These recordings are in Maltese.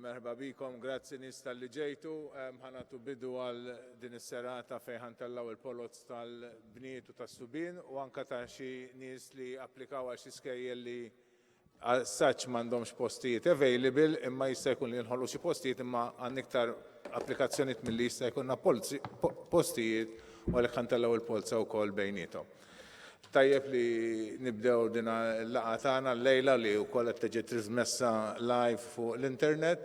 Merħba bikom, grazzi nies tal-li ġejtu. Ħanatu bidu għal din is-serata fejn ħantellaw il-Polz tal-Bniet u tas-Subien u anke ta' xi nies li applikaw għal xi skejjel li saċ m'għandhomx postijiet available imma jista' jkun li nħollu xi postijiet imma għandna iktar applikazzjonijiet milli jista' jkunna postijiet u għalhekk ħantellaw il-Polza wkoll bejniethom. Tajjeb li nibdew din l-laqgħa tagħna llejla li wkoll qed tiġi trasmessa live fuq l-internet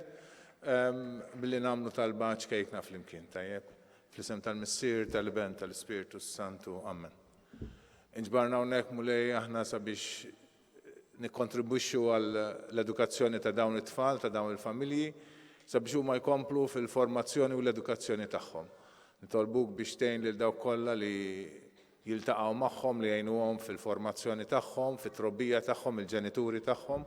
billi nagħmlu tal-baċ kejkna flimkien, tajjeb. Fl-isem tal-Missier, tal-Ibn, tal-Ispiritu Santu, Amen. Inġbarna hawnhekk mulej aħna sabiex nikkontribwixxu għall-edukazzjoni ta' dawn it-tfal, ta' dawn il-familji, sabiex huma jkomplu fil-formazzjoni u l-edukazzjoni tagħhom. Nitolbuk biex tgħin lil dawk kollha li jiltaqgħu magħhom li jgħinuhom fil-formazzjoni tagħhom, fit-trobbija tagħhom, il-ġenituri tagħhom,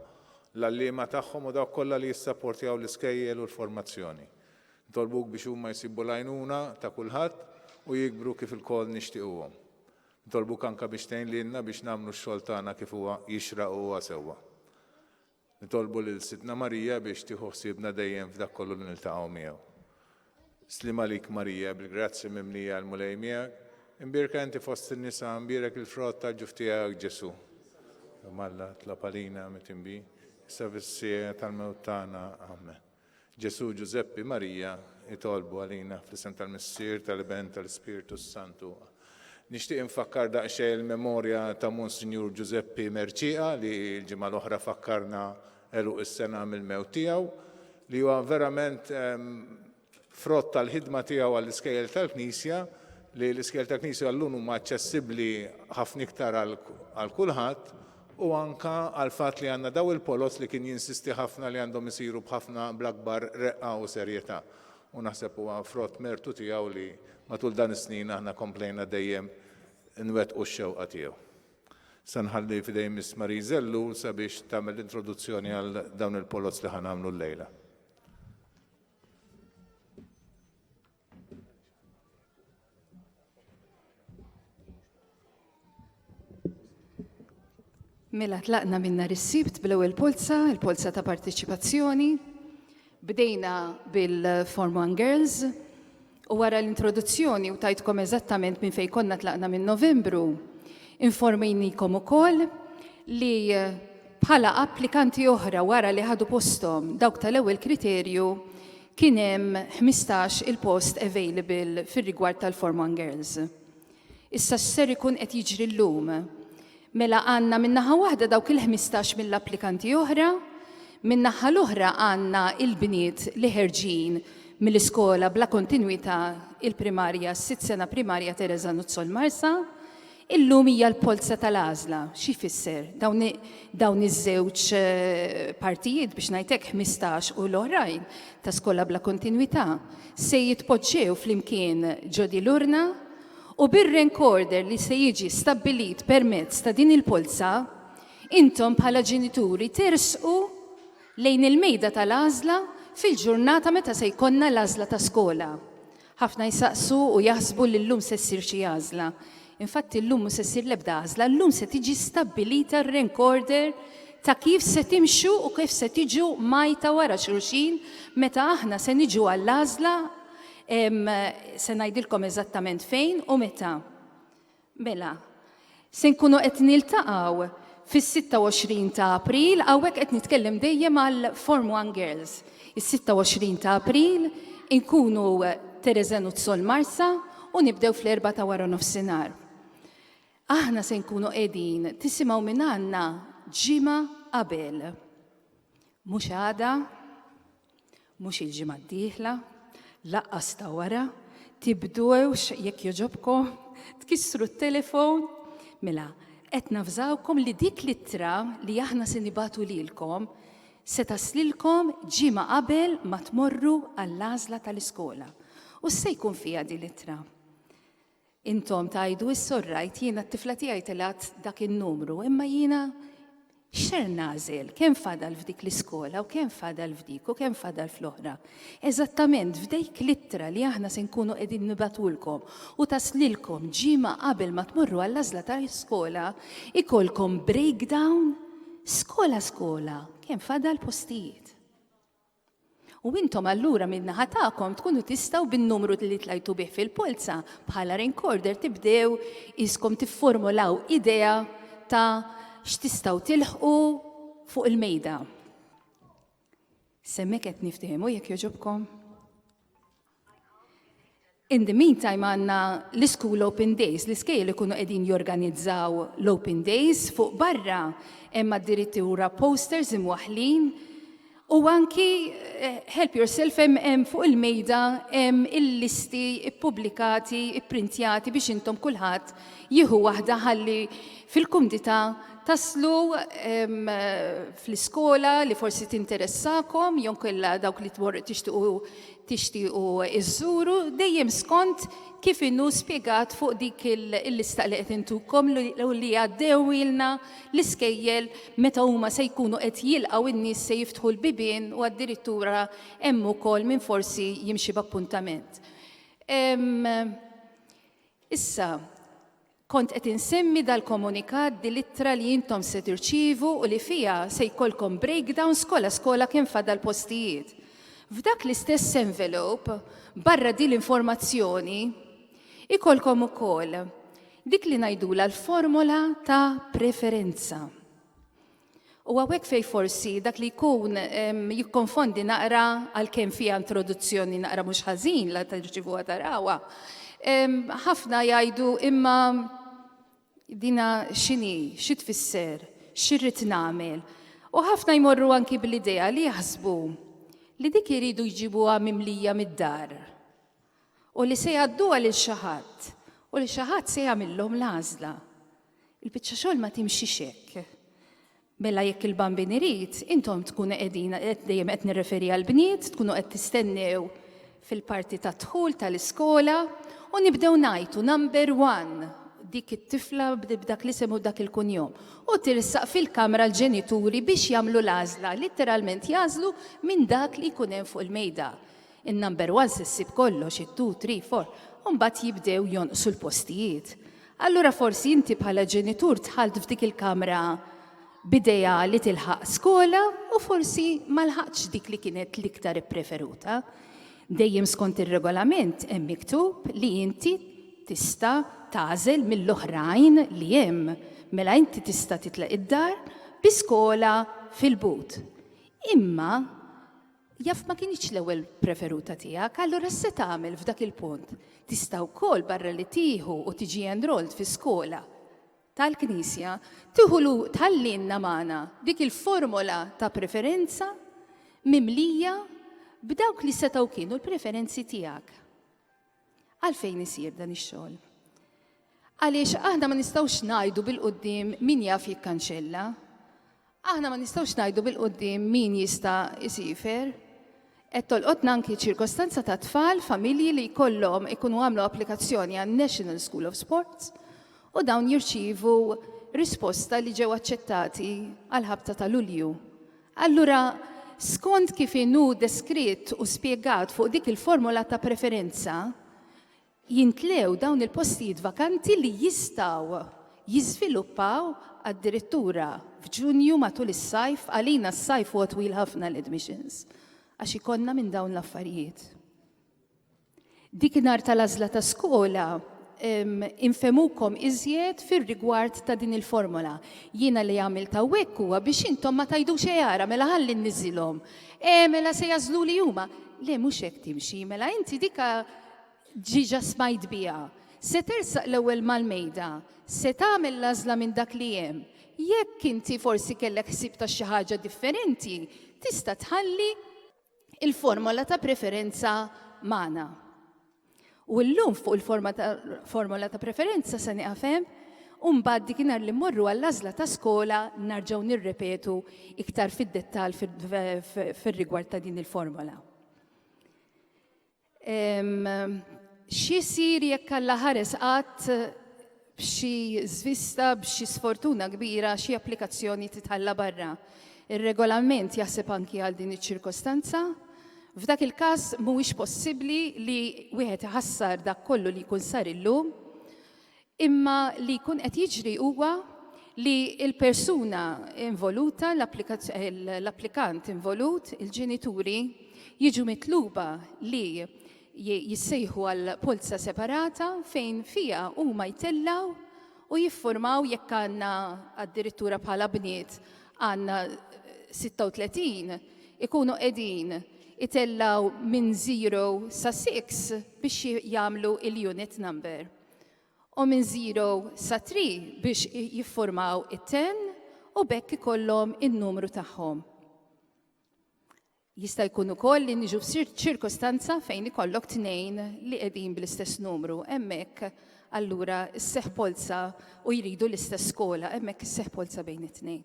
l-allima tagħhom u dawk kollha li jissapportjaw l-iskejjel u l-formazzjoni. Nitolbuk biex huma jsibu l-għajnuna ta' kulħadd u jikbru kif il-kol nixtiequhom. Nitolbuk anke biex tgħin lilna biex nagħmlu x-xogħol tagħna kif huwa jixraq huwa sewwa. Nitolbu lil Sidna Marija biex tieħu ħsiebna dejjem f'dak kollu li niltaqgħu miegħu. Slima lik Marija, bil-grazzi mimlija l-mulej miegħek. Imbirka inti fost in-nisa, imbirek il-frott tal-ġuf tiegħek Ġesu. Malla tlapalina mitimbi, issa fis-sija tal-mewt tagħna, Amen. Ġesu, Giuseppi, Marija, jitolbu għalina fl-isem tal-Missier, tal-Ibn, tal-Ispiritu Santu. Nixtieq infakkar daqsxejn il-memorja ta' Monsignor Giuseppi Merċiqa li l-ġimgħa l-oħra fakkarna eluq is-sena mill-mewt tiegħu li huwa verament frott tal-ħidma tiegħu għall-iskejjel tal-Knisja li l-iskejjel tal-Knisja llum huma aċċessibbli ħafna iktar għal kulħadd u anke għal fatt li għandna daw il-Polz li kien jinsisti ħafna li għandhom isiru b'ħafna bl-akbar reqqa u serjetà. U naħseb huwa frott mertu tiegħu li matul dan is-snin aħna komplejna dejjem nwettqu x-xewqa tiegħu. Se nħalli f'idejn Miss Marizellu sabiex tagħmel l-introduzzjoni għal dawn il-Polz li ħanagħmlu llejla. Mela tlaqna minn nhar is-Sibt bl-ewwel Polza, il-Polza ta' partiċipazzjoni. Bdejna bil-Form 1 Girls u wara l-introduzzjoni u tajtkom eżattament minn fejn konna tlaqna minn Novembru, informejnikom ukoll li bħala applikanti oħra wara li ħadu posthom dawk tal-ewwel kriterju kien hemm 15 il-post available fir-rigward tal-Form 1 Girls. Issa x'ser ikun qed jiġri llum. Mela għandna min-naħa waħda dawk il-15 mill-applikanti oħra, min-naħa l-oħra għandna il-bniet li ħerġin mill-iskola bla kontinwità il-primarja, s-sitt sena primarja Teresa Nuzzol Marsa, illum hija l-Polza tal-Għażla. Xi jfisser? Dawn iż-żewġ partijiet biex ngħidlek 15 u l-oħrajn ta' skola bla kontinwità se jitpoġġew flimkien ġodi l-urna u bir-rencorder li se jiġi stabbilit permezz ta' din il-Polza, intom bħala ġenituri tersqu lejn il-mejda tal-għażla fil-ġurnata meta se jkollna l-għażla ta' skola. Ħafna jsaqsu u jaħsbu li llum se ssir xi għażla. Infatti llum mhux se ssir l-ebda għażla, llum se tiġi stabbilita r-rank order ta' kif se timxu u kif se tiġu majta wara xulxin meta aħna se niġu għall-għażla se ngħidilkom eżattament fejn u meta. Mela, se nkunu qed niltaqgħu fis-26 ta' April, hawnhekk qed nitkellem dejjem għal Form 1 Girls. Is-26 ta' April inkunu Terezen u Tsol Marsa u nibdew fl-4 ta' wara nofsinhar. Aħna se nkunu qegħdin tisimgħu minn għandna ġimgħa qabel. Mhux għada, mhux il-ġimgħa d-dieħla, laqqas ta' wara, tibdewx jekk jogħġobkom, tkissru t-telefon. Mela, qed nafżawkom li dik l-ittra li aħna se nibatu lilkom se taslilkom ġimgħa qabel ma tmorru għall-għażla tal-iskola. U se jkun fiha din l-ittra. Intom tajdu is-sorrajt jiena t-tifla tiegħi telat dak in-numru, imma jiena xer nażel kemm fadal f'dik l-iskola u kemm fadal f'dik u kemm fadal fl-oħra. Eżattament f'dik l-ittra li aħna se nkunu qegħdin nibatulkom u taslilkom ġimgħa qabel ma tmorru għall-għażla tal-iskola ikolkom breakdown skola kemm fadal postijiet. U intom allura min-naħa tagħkom tkunu tistgħu bin-numru li tlajtu bih fil-Polza bħala rank order tibdew iskom tifformulaw idea ta' x'tistgħu tilħqu fuq il-mejda. Semmek qed niftehmu jekk jogħġobkom. In the meantime għandna l-School Open Days, l-iskejjel ikunu qegħdin jorganizzaw l-Open Days fuq barra hemm addirittura posters imwaħħlin. U anki help yourself hemm fuq il-mejda hemm il-listi ippubblikati, ipprintjati biex intom kulħadd jieħu waħda ħalli fil-kumdità taslu fl-iskola li forsi tinteressakom jew kellha dawk li tixtiequ iżżuru dejjem skont kif inhu spjegat fuq dik il-lista li qed intukom li għaddewilna l-iskejjel meta huma se jkunu qed jilqgħu in-nies se jiftħu l-bibien u addirittura hemm ukoll min forsi jimxi b'appuntament. Issa, kont qed insemmi dal-komunikat di littra li intom se tirċievu u li fiha se jkollkom breakdown skola kemm fadal postijiet. F'dak l-istess envelope, barra din l-informazzjoni, ikolkom ukoll dik li ngħidula l-formola ta' preferenza. U hawnhekk fejn forsi dak li jkun jikkonfondi naqra għalkemm fiha introduzzjoni naqra mhux ħażin la tirċivuha tarawha. Ħafna jgħidu imma dina x'inhi, xi tfisser, x'irrid nagħmel. U ħafna jmorru anki bil-idea li jaħsbu li dik iridu jġibuha mimlija mid-dar. U li se jgħadduha lil xi ħadd, u li xi ħadd se jagħmilhom l-għażla. Il-biċċa xogħol ma timxix hekk. Mela jekk il-bambin irid, intom tkunu qegħdin dejjem qed nirreferi għal Bniet, tkunu qed tistennew fil-parti ta' dħul tal-iskola u nibdew ngħidu number 1 dik it-tifla b'dak li semu dak il-kunjom. U tirsaq fil-kamra l-ġenituri biex jagħmlu l-għażla, letteralment jażlu minn dak li jkun hemm fuq il-mejda. In-number 1 se ssib kollox, 2, 3, 4, u mbagħad jibdew jonqsu l-postijiet. Allura forsi inti bħala ġenitur tħalt f'dik il-kamra b'idea li tilħaq skola u forsi ma lħaqx dik li kienet l-iktar ippreferuta. Dejjem skont ir-regolament hemm miktub li inti tista' tażel mill-oħrajn li hemm. Mela inti tista' titlaq id-dar bi skola fil-but. Imma jaf ma kienx l-ewwel preferuta tiegħek, allura se tagħmel f'dak il-punt. Tista' wkoll barra li tieħu u tiġi enrolled fi skola tal-Knisja, tieħu tħallinna magħna dik il-formola ta' preferenza mimlija b'dawk li setgħu kienu l-preferenzi tiegħek. Għalfejn isir dan ix-xogħol? Għaliex aħna ma nistgħux ngħidu bil-qudiem min jaf jikkanċella. Aħna ma nistgħux ngħidu bil-qudiem min jista' isifer. Qed tolqotna anki ċirkostanza ta' tfal, familji li jkollhom ikunu għamlu applikazzjoni għan National School of Sports u dawn jirċievu risposta li ġew aċċettati għal ħabta ta' Lulju. Allura, skont kif inhu deskritt u spjegat fuq dik il-formola ta' preferenza, jintlew dawn il-postijiet vakanti li jistgħu jiżviluppaw addirittura f'Ġunju matul is-sajf, għalina s-sajf huwa twil ħafna l-admissions, għax ikonna minn dawn l-affarijiet. Dik nhar tal-għażla ta' skola infemukom iżjed fir-rigward ta' din il-formola. Jiena li għamilt hawnhekk huwa biex intom ma tgħidux jara mela ħalli nniżilhom. Mela se jażlu li huma. Le mhux hekk timxi, mela inti dika ġiġa smajt biha. Se tersaq l-ewwel mal-mejda, se tagħmel l-għażla minn dak li hemm. Jekk inti forsi kellek ħsieb ta' xi ħaġa differenti, tista' tħalli il-formola ta' preferenza magħna. U llum fuq il-formola ta' preferenza se nieqafhem, u mbagħad dikinhar li mmorru għall-għażla ta' skola narġgħu nirrepetu iktar fid-dettall fir-rigward ta' din il-formola. Xi jsir jekk alla ħares qatt b'xi żvista, b'xi sfortuna kbira, xi applikazzjoni titħalla barra. Ir-regolament jaħseb anki għal din iċ-ċirkostanza. F'dak il-każ mhuwiex possibbli li wieħed iħassar dak kollu li jkun sar illum, imma li jkun qed jiġri huwa li l-persuna involuta, l-applikant involut, il-ġenituri, jiġu mitluba li jissejħu għal polza separata fejn fiha huma jtellaw u jiffurmaw jekk għandna addirittura bħala Bniet għandna 36 ikunu qegħdin itellaw minn 0 sa 6 biex jagħmlu il-unit number. U minn 0 sa 3 biex jiffurmaw it-10 u bekk ikollhom in-numru tagħhom. Jista' jkun ukoll li niġu f'ċirkostanza fejn ikollok tnejn li qegħdin bl-istess numru, hemmhekk allura isseħħ polza u jridu l-istess skola, hemmhekk isseħħ polza bejn it-tnejn.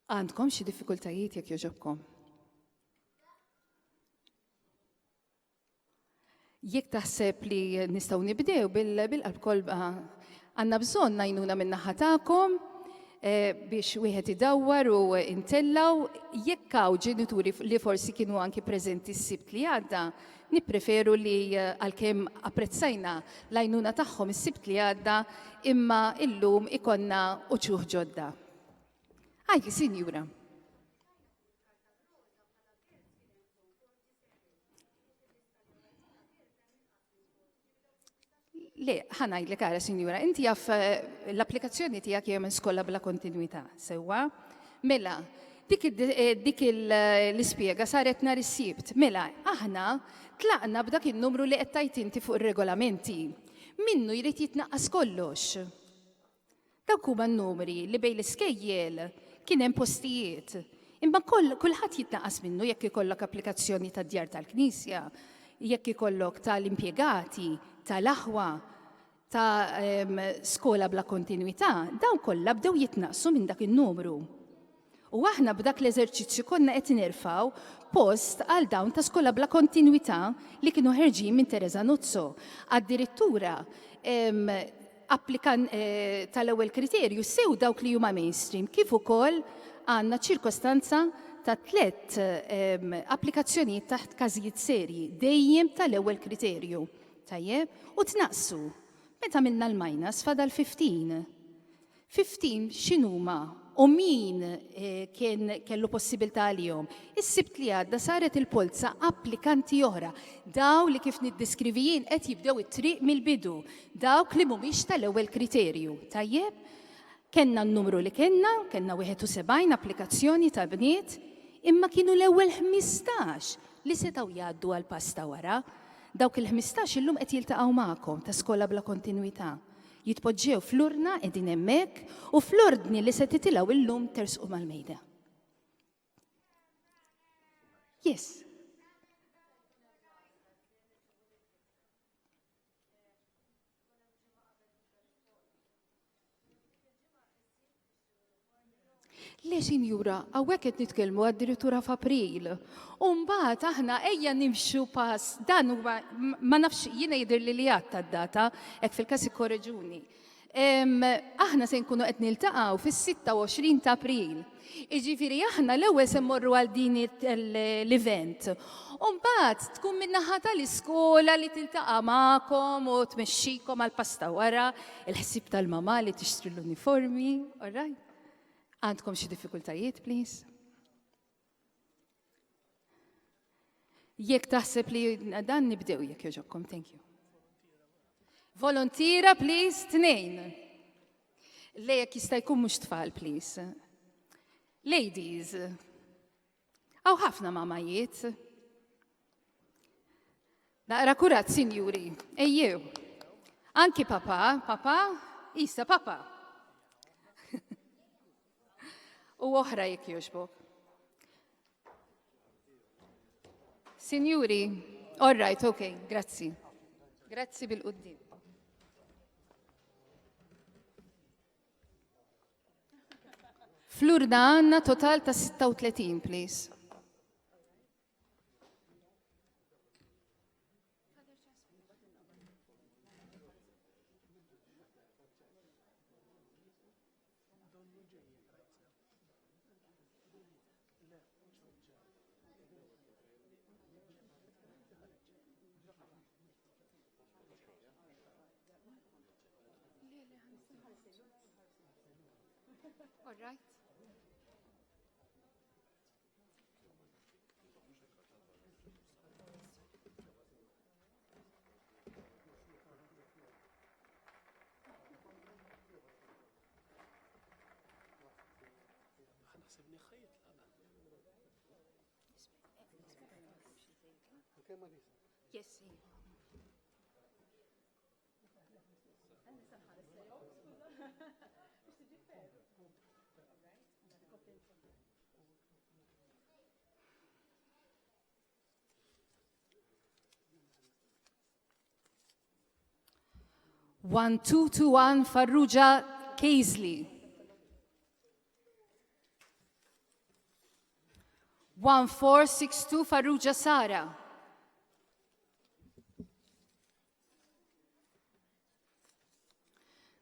Għandkom xi diffikultajiet jekk jogħġobkom? Jekk taħseb li nistgħu nibdew bil-qalb kolba, għandna bżonn għajnuna min-naħa tagħkom biex wieħed idawwar u intellaw jekk hawn ġenituri li forsi kienu anki preżenti s-sibt li għadda, nippreferu li għalkemm apprezzajna l-għajnuna tagħhom is-sibt li għadda imma illum ikonna uċuħ ġodda. Għajli, sinjura. Le, ħanajdlek għara, sinjura, inti jaf l-applikazzjoni tiegħek hija minn skola bla kontinwità, sewwa? Mela, dik l-ispjega saret nhar is-sibt. Mela, aħna tlaqna b'dak in-numru li qed tgħid inti fuq ir-regolamenti. Minnu jrid jitnaqqas kollox. Dawk huma n-numri li bejn l-iskejjel kien hemm postijiet. Imma kulħadd jitnaqqas minnu jekk ikollok applikazzjoni tad-djar tal-Knisja, jekk ikollok tal-impjegati, tal-aħwa, ta' skola bla kontinwità, dawn kollha bdew jitnaqsu minn dak in-numru. U aħna b'dak l-eżerċizzju konna qed nirfgħu post għal dawn ta' skola bla kontinwità li kienu ħerġin minn Teresa Nuzzo. Addirittura tal-ewwel kriterju sew dawk li huma mainstream, kif ukoll għandna ċirkostanza ta' 3 applikazzjonijiet taħt każijiet serji, dejjem tal-ewwel kriterju. Tajjeb, u tnaqsu. Meta minna l-minus fadal 15. 15 x'inhuma u min kellu possibilità għalihom. Is-sibt li għadda saret il-Polza applikanti oħra, daw li kif niddeskrivi qed jibdew it-triq mill-bidu, dawk li mhumiex tal-ewwel kriterju. Tajjeb, kenna n-numru li kenna 71 applikazzjoni ta' Bniet, imma kienu l-ewwel 15 li setgħu jgħaddu għal pasta wara. Dawk il-15 illum qed jiltaqgħu magħkom ta' skola bla kontinwità. Jitpoġġew fl-urna qegħdin hemmhekk u fl-ordni li se titilgħu illum tersqu mal-mejda. Yes. Le, sinjura, hawnhekk qed nitkellmu addirittura f'April. U mbagħad aħna ejja nimxu pass dan huwa ma nafx jiena jidher li għadta d-data hekk fil-każ ikkorreġuni. Aħna se nkunu qed niltaqgħu fis-26 ta' April. Jiġifieri aħna l-ewwel se mmorru għal din l-event. U mbagħad tkun min-naħa tal-iskola li tiltaqa' magħkom u tmexxikom għal pasta wara, il-ħsieb tal-mama li tixtri l-uniformi, all right? Għandkom xi diffikultajiet, please? Jekk taħseb li dan nibdew jekk jogħġobkom, thank you. Volontira, please, 2. Lejek jista' jkun mhux tfal, please. Ladies, għaw ħafna mamajiet. Naqra kurat, sinjuri, ejjew. Anki papa, issa papa. U oħra jekk jogħġbok. Sinjuri, all right, okay, grazzi. Grazzi bil-qudiem. Flurda għandna total ta' 36, please. All right. Yes. One, 221 Farrugia Kaisley. 1462 Farrugia Sara.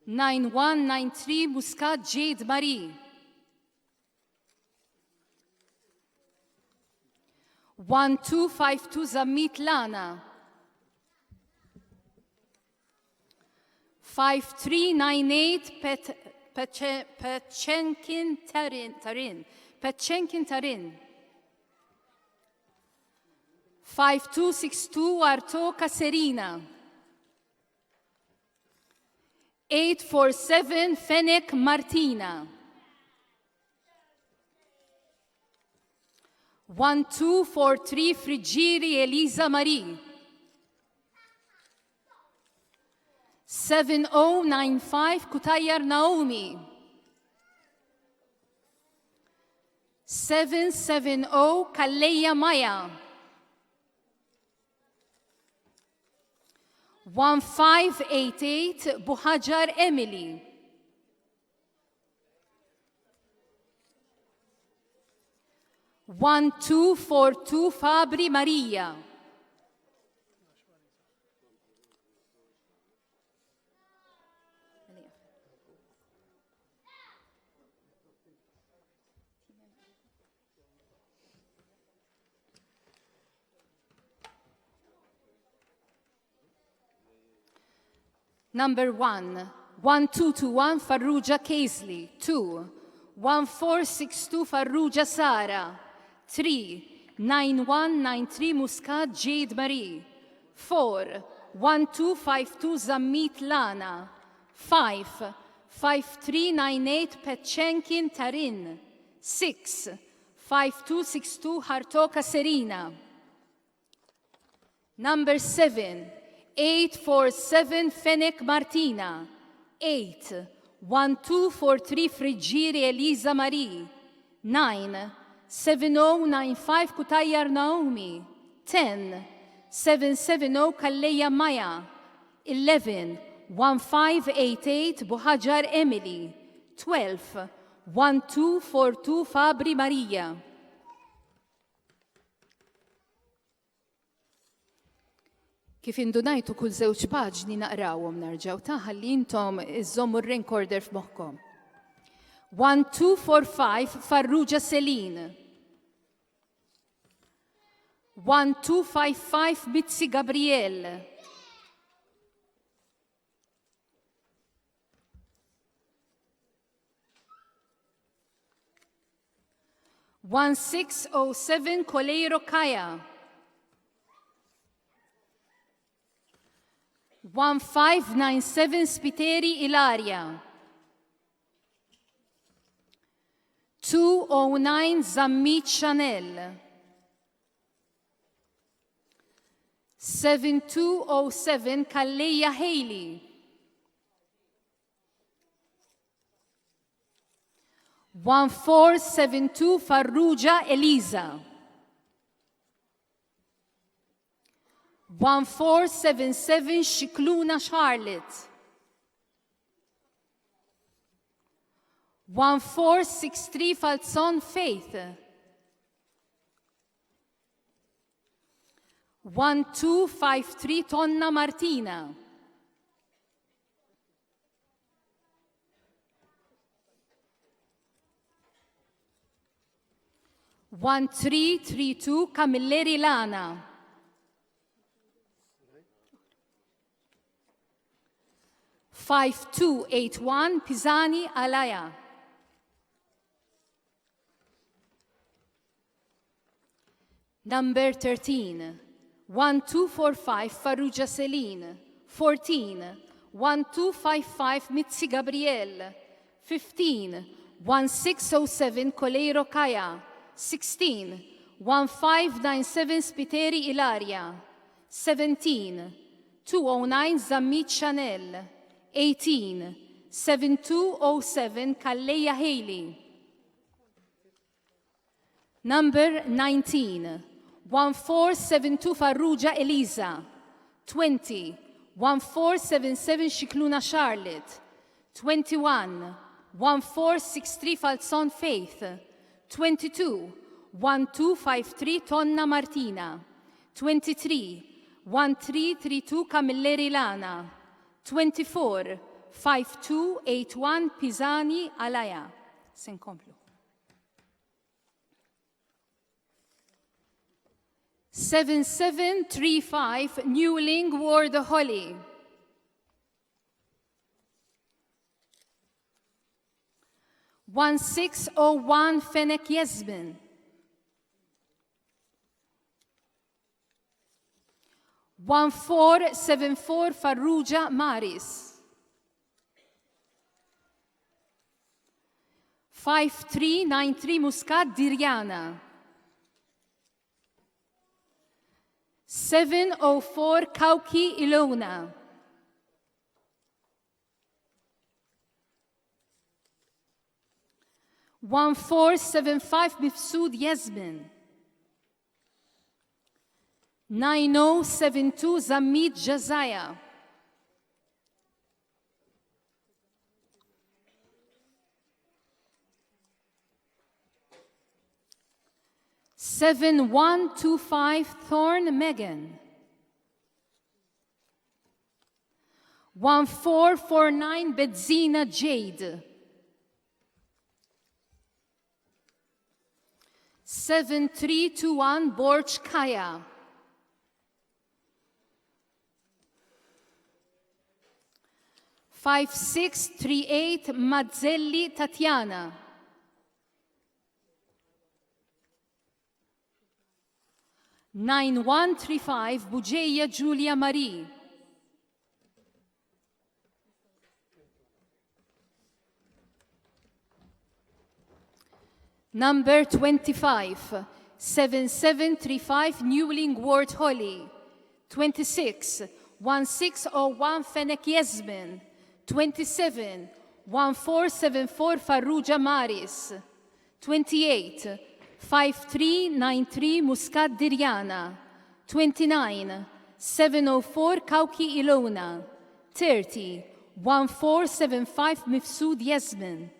9193 Muscat Jade Marie. 1252 Zammit Lana. 5398 Petchenkin Tarin. 5262 Artoka Serina. 847 Fennec Martina. 1243 Friggiri Elisa Marie. 7095 Kutayar Naomi. 770 Kalleya Maya. 1588 Buhajar Emily. 1242 Fabri Maria. 1, 1221 Farrugia Kaisley. 2, 1462 Farrugia Sara. 3, 9193 Muscat Jade Marie. 4, 1252 Zammit Lana. 5, 5398 Petchenkin Tarin. 6, 5262 Hartoka Serina. 7, 847 Fennec Martina. 8, 1243 Friggiri Elisa Marie. 9, 7095 Kutayar Naomi. 10, 770 Kalleya Maya. 11, 1588 Buhajar Emily. 12, 1242 Fabri Maria. 8, Kif indunajtu kull żewġ paġni naqrawhom narġaw ħalli intom iżommu r-recorder f'moħħkom. 1, 2, 4, 5 Farrugia Selin. 1, 2, 5, 5 Mitzi Gabriel. 1607 Koleiro Kaya. 1597 Spiteri Ilaria. 209 Zammit Chanel. 7207 Kalleja Haley. 1472 Farrugia Eliza. 1477 Shikluna Charlotte. 1463 Falzon Faith. 1253 Tonna Martina. 1332 Camilleri Lana. 5281 Pisani Alaya. Number 13 1245 Farrugia Selin. 14 1255 Mitzi Gabriel. 15 1607 Koleiro Kaya. 16 1597 Spiteri Ilaria. 17 209 Zammit Chanel. 18 7207 Kalleja Haley. Number 19 1472 Farrugia Eliza. 20 1477 Shikluna Charlotte. 21 1463 Falzon Faith. 22 1253 Tonna Martina. 23 1332 Camilleri Lana. 24 5281 Pisani Alaya. Senkomplu. 7735 Newling Ward Holly. 1601 Fennec Yasmin. 1474 Farrugia Maris. 5393 Muscat Dirjana. 704 Kauki Ilona. 1475 Mifsud Yasmin. 9072 Zammit Jazaya. 7125 Thorn Megan. 1449 Bedzina Jade. 7321 Borch Kaya. 5638 Mazzelli Tatiana. 9135 Bugeja Giulia Marie. 25 7735 Newling Ward Holly. 26 1601 Fennec Yasmin. 27 1474 Farrugia Maris. 28 5393 Muscat Dirjana. 29 704 Kauki Ilona. 30 1475 Mifsud Yasmin.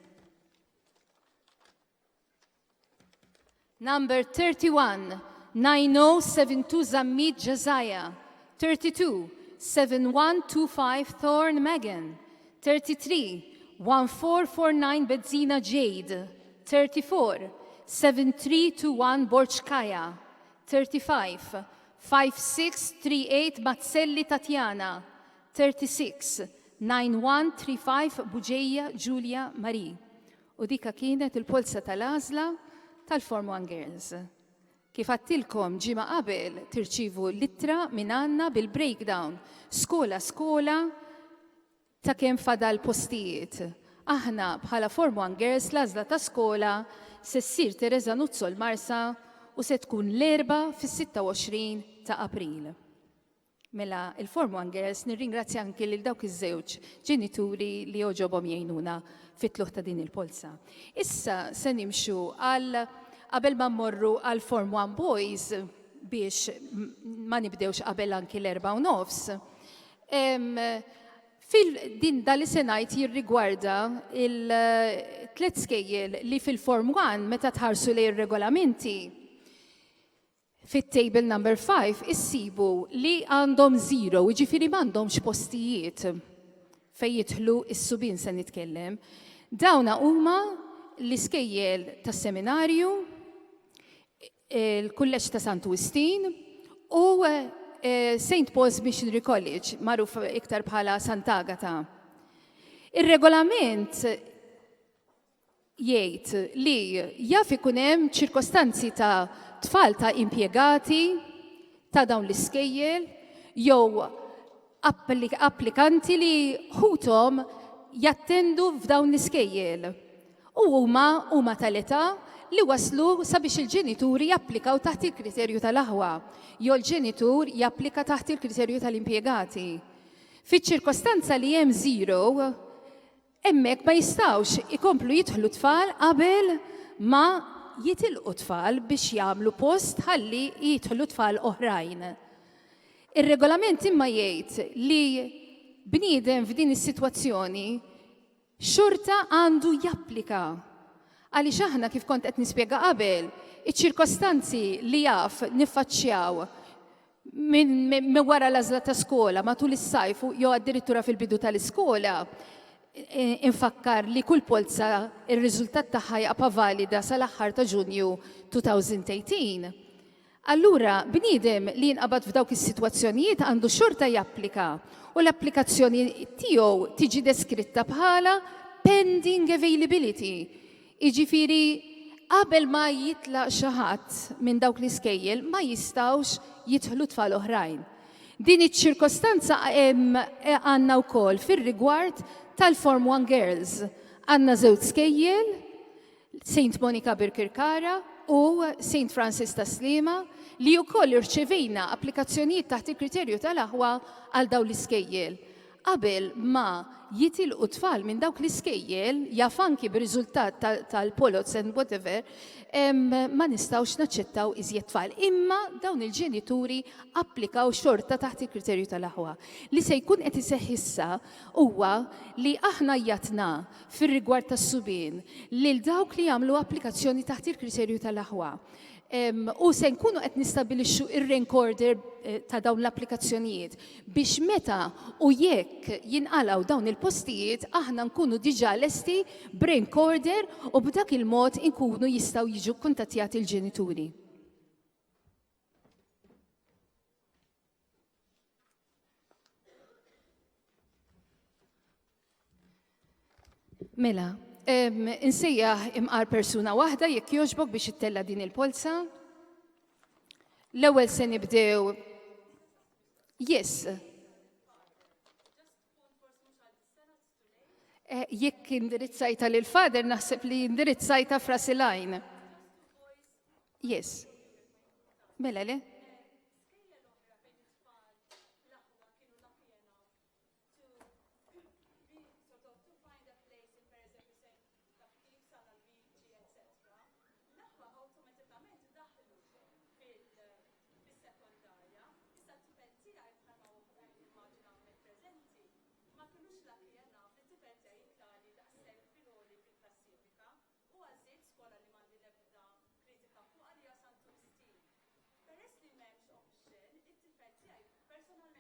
Number 31 9072 Zammit Jazaya. 32, 7125 Thorn Megan. 33, 1449 Bedzina Jade. 34, 7321 Borchkaya. 35, 5638 Mazzelli Tatjana. 36, 9135 Buġeja Giulia Marie. U dika kienet il-Polza tal-Għażla tal-Form 1 Girls. Kif għattilkom ġimgħa qabel tirċivu littra minn għandna bil-breakdown skola ta' kemm fadal postijiet. Aħna bħala Form 1 Girls l-għażla ta' skola se ssir Teresa Nuzzol Marsa u se tkun l-Erbgħa fis-26 ta' April. Mela, il-Form 1 Girls nirringrazzja anke lil dawk iż-żewġ ġenituri li joġobhom jgħinuna fit-tluħ ta' din il-Polza. Issa se nimxu qabel ma mmorru għal Form 1 Boys biex ma nibdewx qabel anki l-4:30. Din dal se ngħid jirrigwarda il-tliet skejjel li fil-Form 1 meta tħarsu lejn ir-regolamenti fit-table number 5 issibu li għandhom 0, jiġifieri m'għandhomx postijiet fejn jidħlu is-Subien se nitkellem. Dawna huma l-iskejjel tas-seminarju, il-kulleġġ ta' St Wistin u St Paul's Missionary College, magħruf iktar bħala Sant'Agata. Ir-regolament jgħid li jaf ikun hemm ċirkostanzi ta' tfal ta' impjegati ta' dawn l-iskejjel jew applikanti li ħuthom jattendu f'dawn l-iskejjel. U huma tal-età li waslu sabiex il-ġenituri japplikaw taħt il-kriterju tal-aħwa, jew il-ġenitur japplika taħt il-kriterju tal-impjegati. Fiċ-ċirkostanza li hemm 0, hemmhekk ma jistgħux ikomplu jidħlu tfal qabel ma jitilqu tfal biex jagħmlu post ħalli jidħlu tfal oħrajn. Ir-regolament imma jgħid li bniedem f'din is-sitwazzjoni xorta għandu japplika. Għaliex aħna kif kont qed nispjega qabel, iċ-ċirkostanzi li jaf niffaċċjaw minn wara l-għażla ta' skola matul is-sajf jew addirittura fil-bidu tal-iskola, infakkar li kull polza ir-riżultat tagħha jaqa' valida sal-aħħar ta' Ġunju 2018. Allura bniedem li jinqabad f'dawk is-sitwazzjonijiet għandu xorta japplika u l-applikazzjoni tiegħu tiġi deskritta bħala pending availability. Jiġifieri qabel ma jitlaq xi ħadd minn dawk l-iskejjel ma jistgħux jidħlu tfal oħrajn. Din iċ-ċirkostanza għandna wkoll fir-rigward tal-Form 1 Girls. Għandna żewġ skejjel, St Monica Birkirkara u St Francis ta' Sliema li wkoll irċevejna applikazzjonijiet taħt il-kriterju tal-aħwa għal dawn l-iskejjel. Qabel ma jitilqu tfal minn dawk l-iskejjel, jaf anki b'riżultat tal-Poloz and whatever, ma nistgħux naċċettaw iżjed tfal. Imma dawn il-ġenituri applikaw xorta taħt il-kriterju tal-aħwa. Li se jkun qed iseħħ issa huwa li aħna jatna fir-rigward tas-Subien lil dawk li jagħmlu applikazzjoni taħt il-kriterju tal-aħwa. U se nkunu qed nistabilixxu ir-rank order ta' dawn l-applikazzjonijiet biex meta u jekk jinqalgħu dawn il-postijiet aħna nkunu diġà lesti b'rank order u b'dak il-mod inkunu jistgħu jiġu kuntattjati l-ġenituri. Mela, insejjaħ imqar persuna waħda jekk jogħġbok biex ittella din il-polza. L-ewwel se nibdew jekk indirizzajta lil fader naħseb li indirizzajta frasilajn. Mela le? Peress li m'hemmx option, it-tifel tiegħi personalment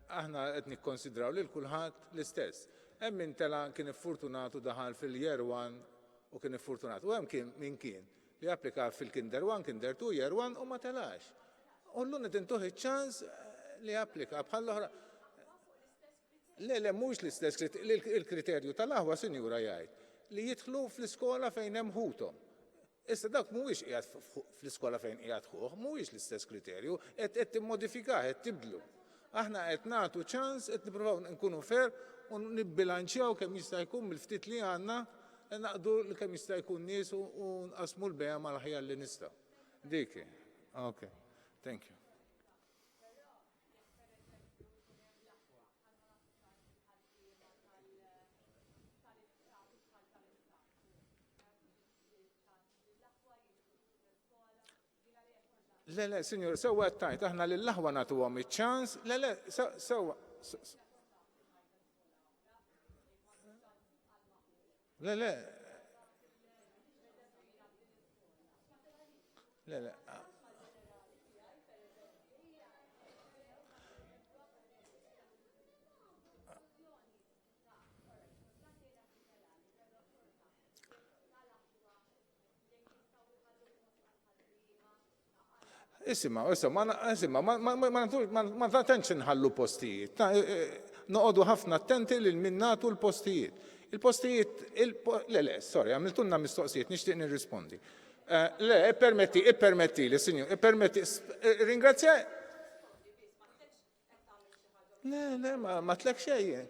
Aħna qed nikkonsidraw lil kulħadd l-istess. Hemm min tela kien iffortunatu daħal fil-Year 1 u kien iffortunat. U hemm min kien li applika fil-Kinder 1, Kinder 2, Year 1 u ma telax. U llum qed intuħ iċ-ċans li applika bħal l-oħra. Le, mhux l-istess il-kriterju tal-aħwa sinjura jgħid li jidħlu fl-iskola fejn hemm ħuthom. Issa dak mhuwiex qiegħed fl-iskola fejn qiegħed ħuh, mhuwiex l-istess kriterju, qed timmodifikah, qed tibdlu. Aħna qed nagħtu ċans, qed nippruvaw nkunu fair u nibbilanċjaw kemm jista' jkun mill-ftit li għandna naqdu kemm jista' jkun nies u nqasmu l-bejgħa mal-aħjar li nistgħu. Diki. Okay. Thank you. Le, signor, sewa tajt, aħna lill-aħwa nagħtuhom iċ-ċans, sewa. Le. Ma tantx inħallu postijiet. Noqogħdu ħafna attenti lil min nagħtu l-postijiet. Sorry, għamiltunna mistoqsijiet, nixtieq nirrispondi. Ippermetti li, sinjur, ringrazzja. Le, ma tlek xejn.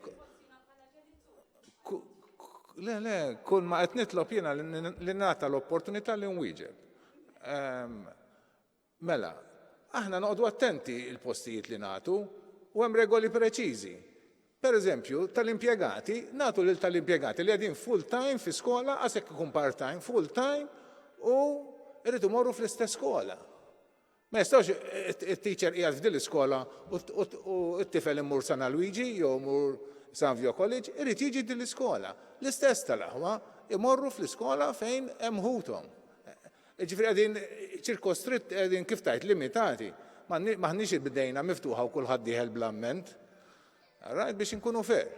Le, kull ma qed nitlob jiena li nagħta l-opportunità li nwieġeb. Mela, aħna noqogħdu attenti il-postijiet li nagħtu u hemm regoli preċiżi. Pereżempju, tal-impjegati, nagħtu lil tal-impjegati li qegħdin full time fi skola, għasek ikun part time, full time u rridu morru fl-istess skola. Ma jistgħux it-teacher qiegħed f'din l-iskola u t-tifel immur San Luigi jew mur San Vio College, irid jiġi din l-iskola. L-istess tal-aħwa imorru fl-iskola fejn hemm ħuthom. Ġifri għadin ċirkostritt għadin kif tajt limitati. Maħniċ il-bidejna miftuħa u kullħad diħel bl-amment. Rajt biex nkunu fair.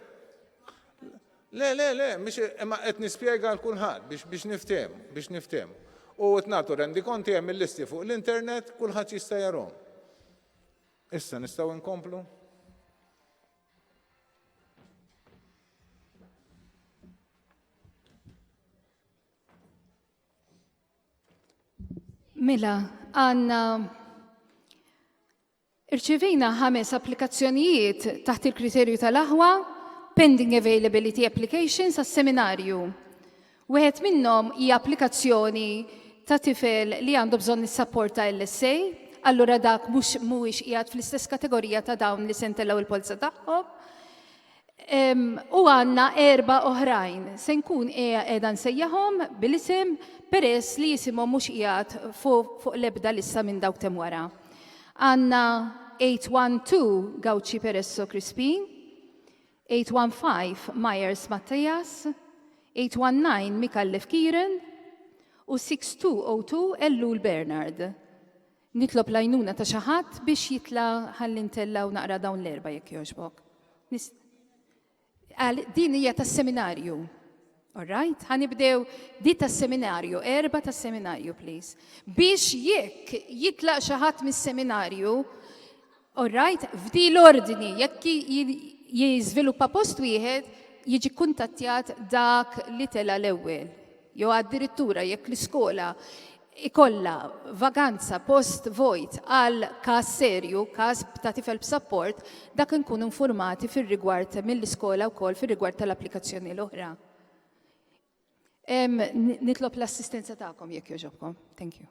Le, ma qed nispjega l-kulħadd biex niftehmu. U t-nagħtu rendi konti hemm il-listi fuq l-internet, kulħadd jista' jarahom. Issa nistgħu nkomplu? Mela, għanna irċivejna 5 applikazzjonijiet taħt il-kriterju tal-aħwa, pending availability applications għas-seminarju. Wieħed minnhom hija applikazzjoni ta' tifel li għandu bżonn is-support ta' LSA, allura dak mhuwiex qiegħed fl-istess kategorija ta' dawn li se ntellaw il-polza tagħhom. U għandna 4 oħrajn se nkun qiegħda nsejjaħhom bil-isem peress li jisimhom mhux qiegħed fuq l-ebda lista minn dawk temm wara. Għandna 812 Gauci Peresso Crispin, 815 Myers Mattias, 819 Mikallef Kiren u 6202 Ellul Bernard. Nitlob lajnuna ta' xi ħadd biex jitla ħalli ntellaw naqra dawn l-4 jekk jogħġbok. Din hija tas-seminarju. All right? Ħanibdew di tas-seminarju, 4 tas-seminarju, please. Biex jekk jitlaq xi ħadd mis-seminarju, all right, f'di l-ordni, jekk jiżviluppa post wieħed, jiġi kuntattjat dak li tela l-ewwel. Jew addirittura jekk l-iskola ikolla vaganza post vojt għal każ serju, każ ta' tifel b'support, dak nkunu informati fir-rigward mill-iskola wkoll fir-rigward tal-applikazzjoni l-oħra. Nitlob l-assistenza tagħkom jekk jogħġobkom. Thank you.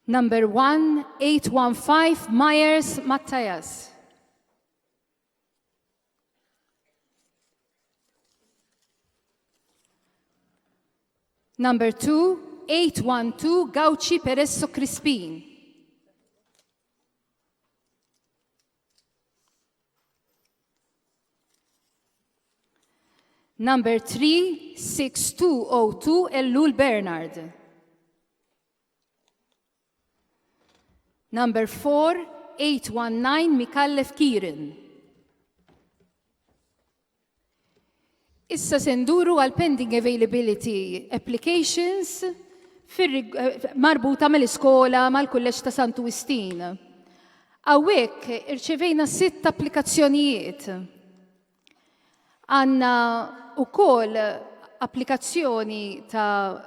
Number 1815, Myers Matthias. Number 2812, Gauci Peresso Crispin. Number 36202, Ellul Bernard. Number 4819, Mikallef Kirin. Issa senduru għal pending availability applications marbuta mal-iskola mal-kulleġġ ta' Santu Wistin. Hawnhekk irċevejna 6 applikazzjonijiet. Għandna wkoll applikazzjoni ta'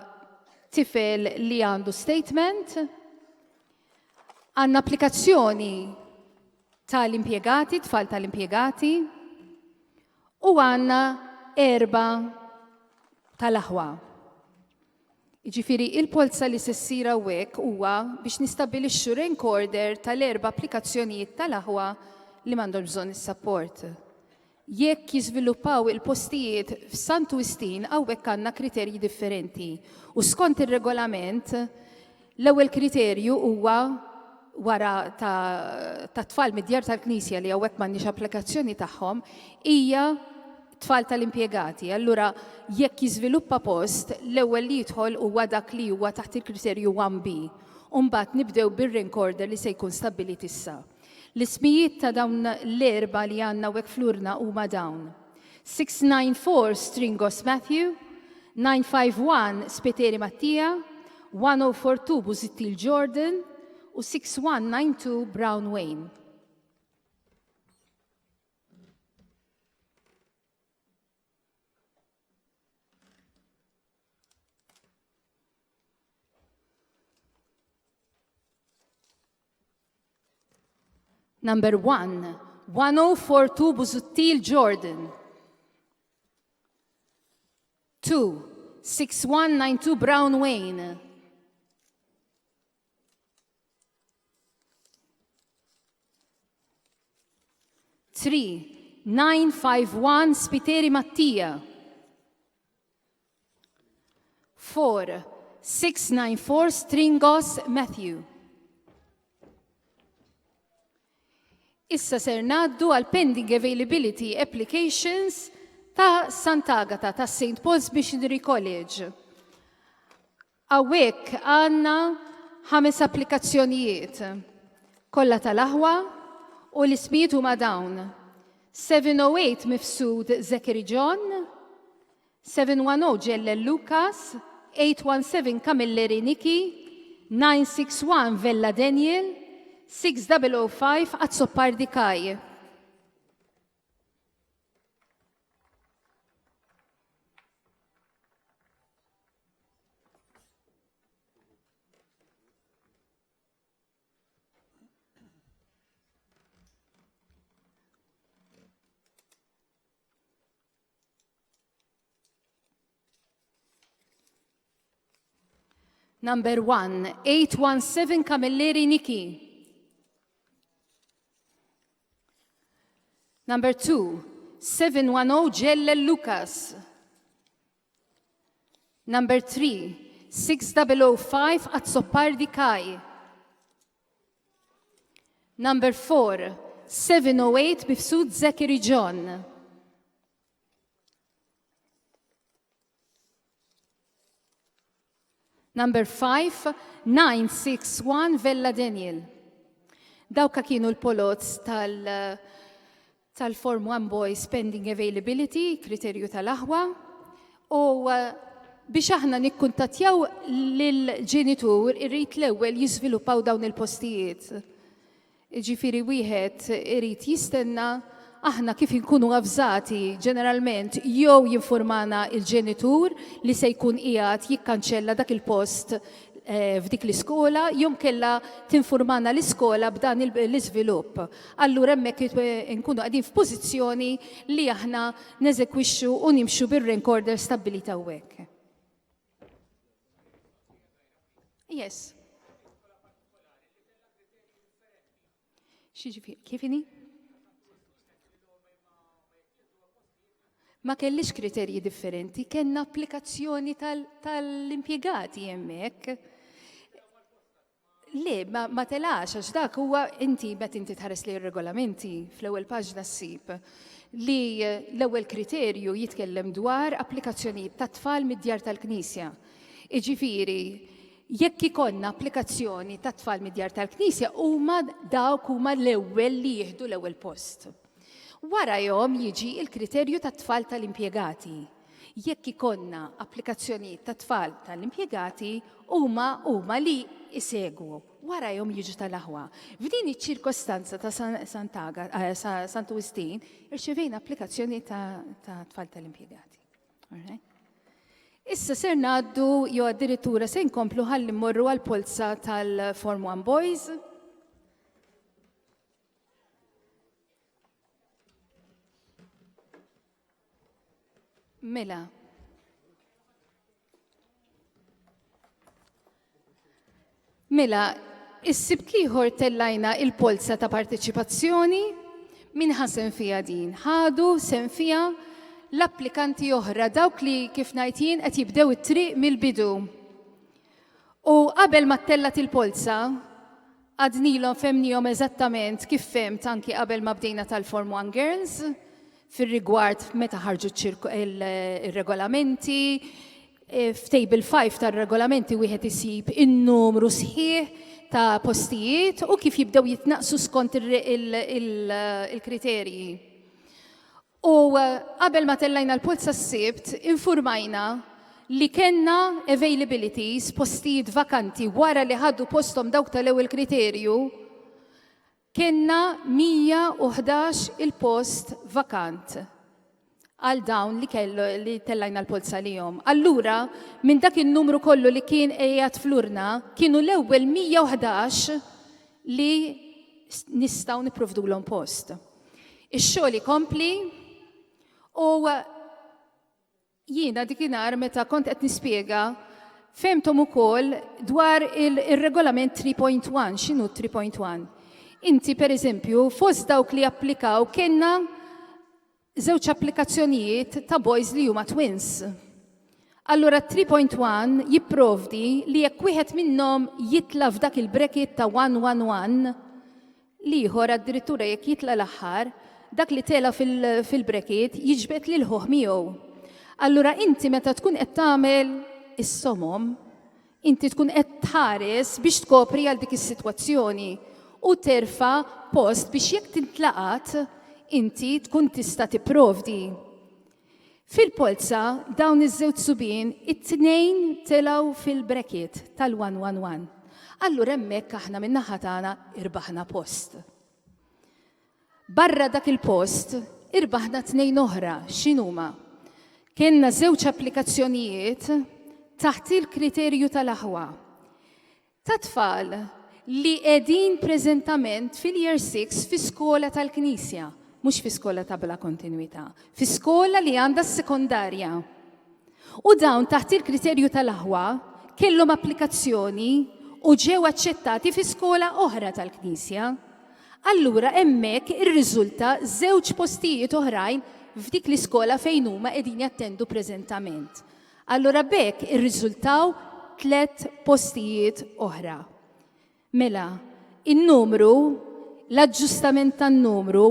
tifel li għandu statement. Għanna applikazzjoni tal-impjegati, tfal tal-impjegati, u għanna 4 tal-aħwa. Jiġifieri il-Polza li sessira hekk huwa biex nistabbilixxu rank order tal-4 applikazzjonijiet tal-aħwa li m'għandhom bżonn is-support. Jekk jiżviluppaw il-postijiet f'Santu Wistin hawnhekk għandna kriterji differenti. U skont ir-regolament, l-ewwel kriterju huwa wara ta' tfal mid-djar tal-Knisja li hawnhekk m'għandniex applikazzjoni tagħhom hija tfal tal-impjegati. Allura jekk jiżviluppa post, l-ewwel li jidħol huwa dak li huwa taħt il-kriterju 1B. U mbagħad nibdew bir-rank order li se jkun stabbilit issa. L-ismijiet ta' dawn l-4 li għandna hawnhekk flurna huma dawn. 694 Stringos Matthew, 951 Spiteri Mattia, 1042 Busittil Jordan, u 6192 Brown Wayne. Number 1, 1042 Busuttil Jordan. 2, 6192 Brown Wayne. 3, 951 Spiteri Mattia. 4, 694 Stringos Matthew. Issa ser ngħaddu għal pending availability applications ta' Sant'Agata ta' St Missionary College. Hawnhekk għandna 5 applikazzjonijiet kollha tal-aħwa u l-ismijiet huma dawn. 708 Mifsud Zachary John, 710 Ġellel Lucas, 817 Camilleri Niki, 961 Vella Daniel, 6005 Azzopardi Kaj. Number 1, 817 Camilleri Niki. Number 2, 710 Ġellel Lucas. Number 3, 6005 Azzopardi Kaj. Number 4, 708 Mifsud Zachary John. Number 5, 961 Vella Daniel. Dawka kienu l-Poloz tal-Form 1 Boys Pending Availability, kriterju tal-aħwa, u biex aħna nikkuntattjaw lill-ġenitur irrid l-ewwel jiżviluppaw dawn il-postijiet. Ġifieri wieħed irid jistenna aħna kif inkunu avżati ġeneralment jew jinformana il-ġenitur li se jkun qiegħed jikkanċella dak il-post f'dik l-iskola, jew kellha tinformana l-iskola b'dan l-iżvilupp. Allura hemmhekk nkunu qegħdin f'pożizzjoni li aħna neżekwixxu u nimxu bir-recorder stabbiliti hawnhekk. Yes. Kif inhi? Ma kellix kriterji differenti, kellna applikazzjoni tal-impjegati hemmhekk. Le, ma telax, għax dak huwa inti tħares li r-regolamenti fl-ewwel paġna ssib li l-ewwel kriterju jitkellem dwar applikazzjonijiet ta' tfal mid-djar tal-Knisja. Jiġifieri, jekk ikollna applikazzjoni ta' tfal mid-djar tal-Knisja dawk huma l-ewwel li jieħdu l-ewwel post. Warahom jiġi il-kriterju ta' tfal tal-impjegati. Jekk ikonna applikazzjoni ta' tfal tal-impjegati huma li isegwu. Warahom jiġu tal-aħwa. F'din iċ-ċirkostanza ta' Sant Wistin irċevejna applikazzjoni ta' tfal tal-impjegati. Issa ser ngħaddu jew addirittura se nkomplu ħalli mmorru għall-Polza tal-Form 1 Boys. Mela, is-sibt ieħor tellajna il-Polza ta' parteċipazzjoni min ħasem fija din. Ħadu sem fija l-applikanti oħra dawk li kif ngħid jien qed jibdew it-triq mill-bidu. U qabel ma tellat il-Polza għadnilhom femnihom eżattament kif femt anki qabel ma bdejna tal-Form 1 Girls fir-rigward meta ħarġu il-regolamenti, f'table 5 tar-regolamenti wieħed isib in-numru sħiħ ta' postijiet u kif jibdew jitnaqsu skont il-kriterji. U qabel ma tellajna l-Polza s-sibt, infurmajna li kellna availabilities, postijiet vakanti wara li ħaddu postom dawk tal-ewwel kriterju, kellna 111 il-post vakant għal dawn li tellajna l-Polza lihom. Allura, minn dak il-numru kollu li kien qiegħed flurna, kienu l-ewwel 111 li nistgħu nipprovdulhom post. Ix-xogħol ikompli u jiena dikinhar meta kont qed nispjega femtom ukoll dwar il-regolament 3.1, x'inhu 3.1. Inti pereżempju fost dawk li applikaw kellna żewġ applikazzjonijiet ta' boys li huma twins. Allura 3.1 jipprovdi li jekk wieħed minnhom jitla f'dak il-bracket ta' 111, l-ieħor addirittura jekk jitla l-aħħar, dak li tela fil-bracket jiġbed lil ħuħ miegħu. Allura inti meta tkun qed tagħmel is-somom, inti tkun qed tħares biex tkopri għal dik is-sitwazzjoni u terfa' post biex jekk tintlaqat inti tkun tista' tipprovdi. Fil-Polza dawn iż-żewġ subien it-tnejn telgħu fil-bracket tal-111. Allura hemmhekk aħna min-naħa tagħna irbaħna post. Barra dak il-post irbaħna tnejn oħra x'inhuma. Kienna żewġ applikazzjonijiet taħt il-kriterju tal-aħwa. Ta' tfal li qegħdin preżentament fil-Year 6 fi skola tal-Knisja, mhux fi skola ta' bla kontinwità, fi skola li għandha s-sekondarja. U dawn taħt il-kriterju tal-aħwa kellhom applikazzjoni u ġew aċċettati fi skola oħra tal-Knisja. Allura hemmhekk irriżulta żewġ postijiet oħrajn f'dik l-iskola fejn huma qegħdin jattendu preżentament. Allura bekk irriżultaw 3 postijiet oħra. Mela, in-numru, l-aġġustament tan-numru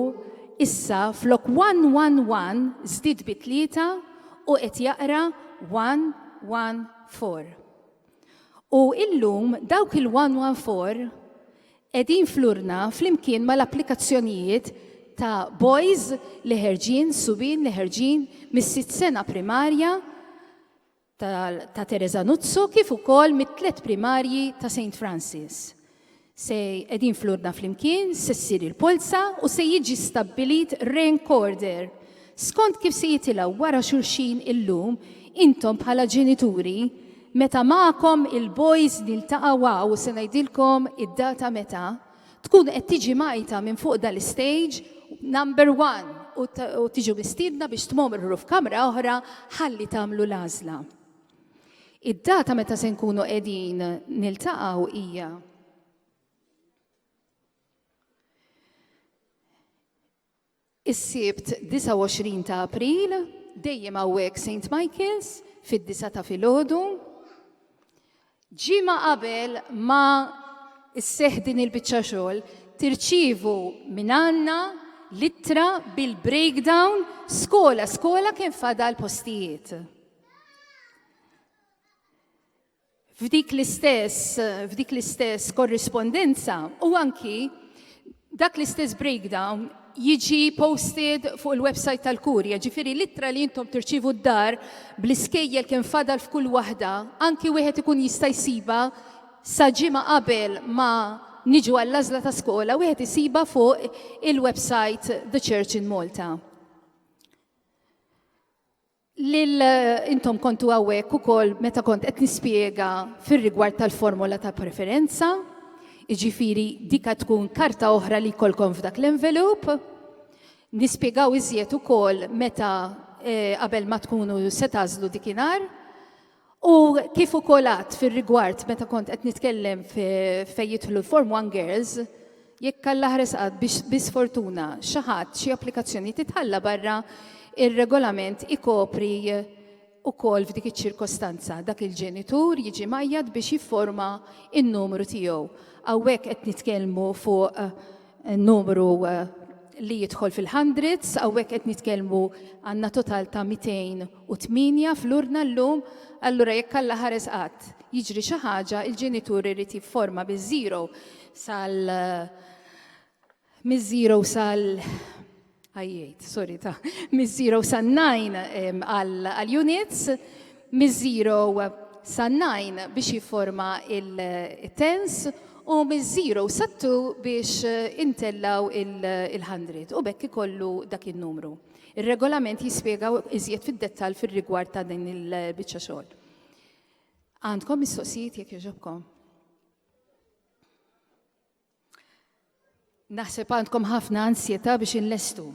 issa flok 111 żdied bi 3 u qed jaqra 114. U illum dawk il-114 qegħdin flurna flimkien mal-applikazzjonijiet ta' boys li ħerġin, subien li ħerġin mis-6 sena primarja ta' Teresa Nuzzo kif ukoll mit-tliet primarji ta' St Francis. Se qegħdin flurna flimkien, se ssir il-Polza u se jiġi stabbilit recorder. Skont kif se jitilgħu wara xulxin illum, intom bħala ġenituri, meta magħkom il-boys niltaqgħu u se ngħidilkom id-data meta, tkun qed tiġi majta minn fuq dal-stage number 1 u tiġu mistiedna biex tmomru f'kamra oħra ħalli tagħmlu l-għażla. Id-data meta se nkunu qegħdin niltaqgħu hija is-Sibt 29 ta' April, dejjem hawnhekk St Michael's fid-9 ta' filgħodu. Ġimgħa qabel ma isseħħ din il-biċċa xogħol tirċievu minn għandna littra bil-breakdown skola kien fadal postijiet. F'dik l-istess korrispondenza u anki dak l-istess breakdown jiġi posted fuq il-website tal-Kurja, ġifieri littra li intom tirċievu d-dar bl-iskejjel kien fadal f'kull waħda, anki wieħed ikun jista' jsiba sa ġimgħa qabel ma niġu għall-għażla ta' skola, wieħed isiba fuq il-website The Church in Malta. Intom kontu hawnhekk ukoll meta kont qed nispjega fir-rigward tal-formula ta' preferenza, jiġifieri dika tkun karta oħra li jkollkom f'dak l-envelope. Nispjegaw iżjed ukoll meta qabel ma tkunu se tażlu dikinhar. U kif ukoll għadd fir-rigward meta kont qed nitkellem fejn jidħlu l-Form 1 Girls, jekk Alla ħares qatt biex bisfortuna xi ħadd xi applikazzjoni titħalla barra, ir-regolament ikopri ukoll f'dik iċ-ċirkostanza dak il-ġenitur jiġi majjad biex jifforma in-numru tiegħu. Hawnhekk qed nitkellmu fuq numru li jidħol fil-hundreds, hawnhekk qed nitkellmu għandna total ta' 208 flurna llum, allura jekk Alla ħares qatt jiġri xi ħaġa, il-ġenitur irid jifforma miż-0 miż-0 sal-9 għal-units, miż-0 sal-9 biex jifforma il-tens u miż-0 sal-2 biex intellaw il-100 u bekk ikollu dak il-numru. Il-regolament jispjega iżjed fid-dettall fir-rigward ta' din il-biċċa xogħol. Għandkom mistoqsijiet jekk jogħġobkom? Naħseb għandkom ħafna ansjetà biex inlestu.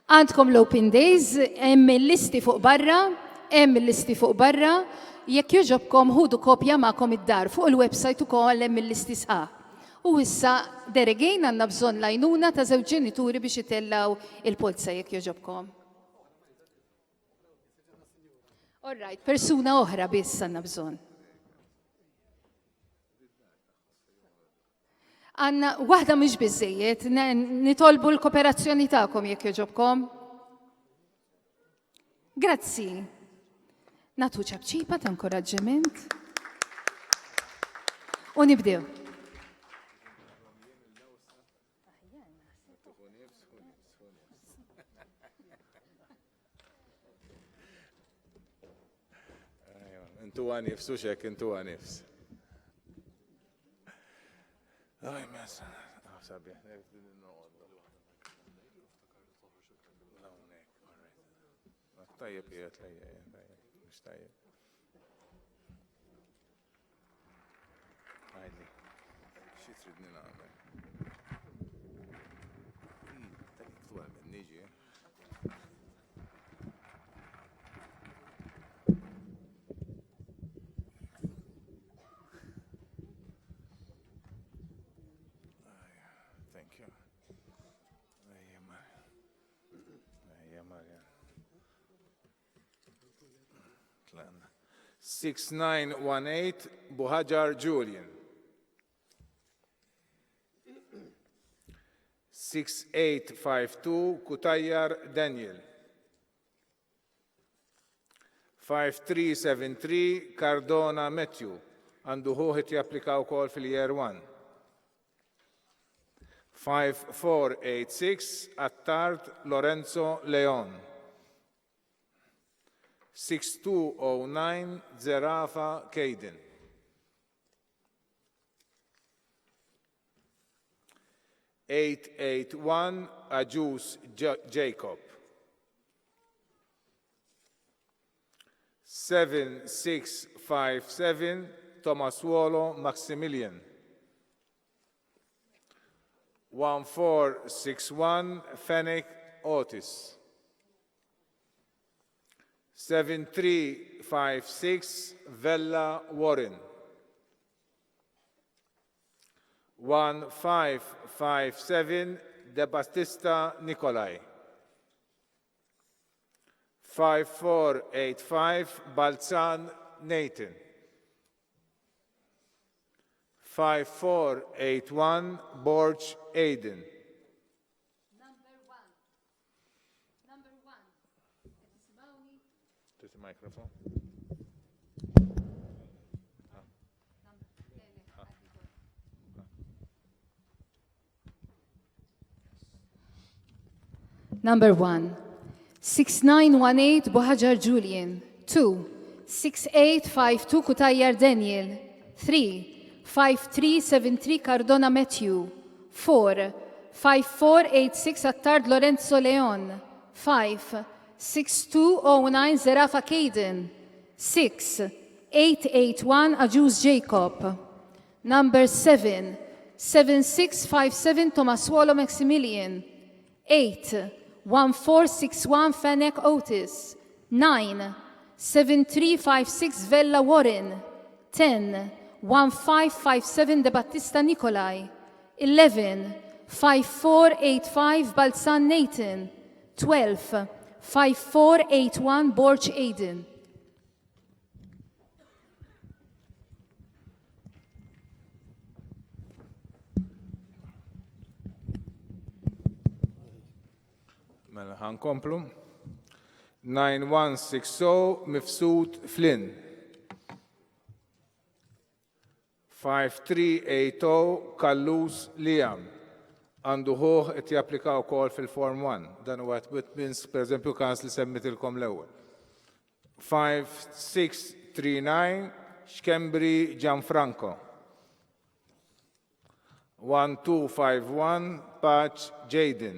Għandkom l-Open Days, hemm il-listi fuq barra, jekk jogħġobkom ħudu kopja magħkom id-dar fuq il-website ukoll hemm il-listi sħaq. U issa deregejn għandna bżonn l-għajnuna ta' żewġ ġenituri biex itellaw il-Polza jekk jogħġobkom. All right, persuna oħra biss għandna bżonn. Għanna, waħda mhux biżżejjed, nitolbu l-kooperazzjoni tagħkom jekk jogħġobkom. Grazzi. Nagħtu ċabċipa ta' inkoraġġiment. U nibdew. Intu għanifs, u xek intu għanifs. Ay, messa, sabi, tajjeb jiet lejja, mux tajjeb. Għajli, xie tridni nagħmel? Tajjeb għal minn niġi. Plan. 6918 Buhajar Julian. 6852 Kutayar Daniel. 5373 Cardona Matthew. Għandu ħuħet japplikaw kol fil-year 1. 5486 Attard Lorenzo Leon. 6209 Zerafa Kaden. 881 Ajus Jacob. 7657 Thomas Wallo Maximilian. 1461 Fennec Otis. 7356 Vella Warren. 1557 De Battista Nikolai. 5485 Balzan Nathan. 5481 Borch Aiden. Number one. To the microphone. Number 1, 6918 Buhajar Julian. 2, 6852 Kutajjar Daniel. 3, 5373 Cardona Matthew. 4, 5486 Attard Lorenzo Leon. 5, 6209 Zerafa Kaden. 6, 881 Ajuz Jacob. Number 7, 7657 Thomas Wallo Maximilian. 8, 1461 Fennec Otis. 9, 7356 Vella Warren. 10, 1557 De Battista Nikolai. 11, 5485 Balzan Nathan. 12, 5481 Borch Aiden. Mela ħankomplu. 9160 Mifsud Flynn. 5380 Kallus Liam. Għandu ħuħ qed japplika wkoll fil-Form 1. Dan huwa Whitmins, pereżempju, każ li semmitilkom l-ewwel. 5639 Xkembri Gianfranco. 1251 Patch Jaden.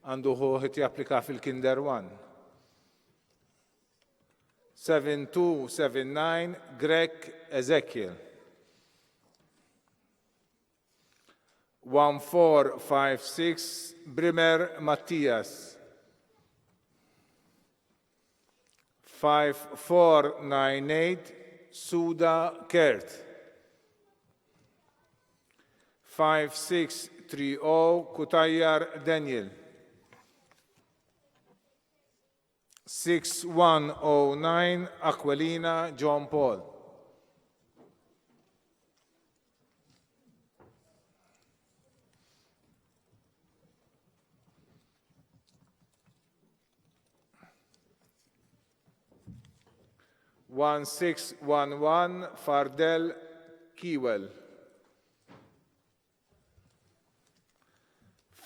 Għandu ħuħ japplika fil-Kinder 1. 7279 Greg Ezekiel. 1456 Brimer Mattias. 5498 Suda Kert. 5630 Kutajjar Daniel. 6109 Aquilina John Paul. One 611 Fardel Kiwel.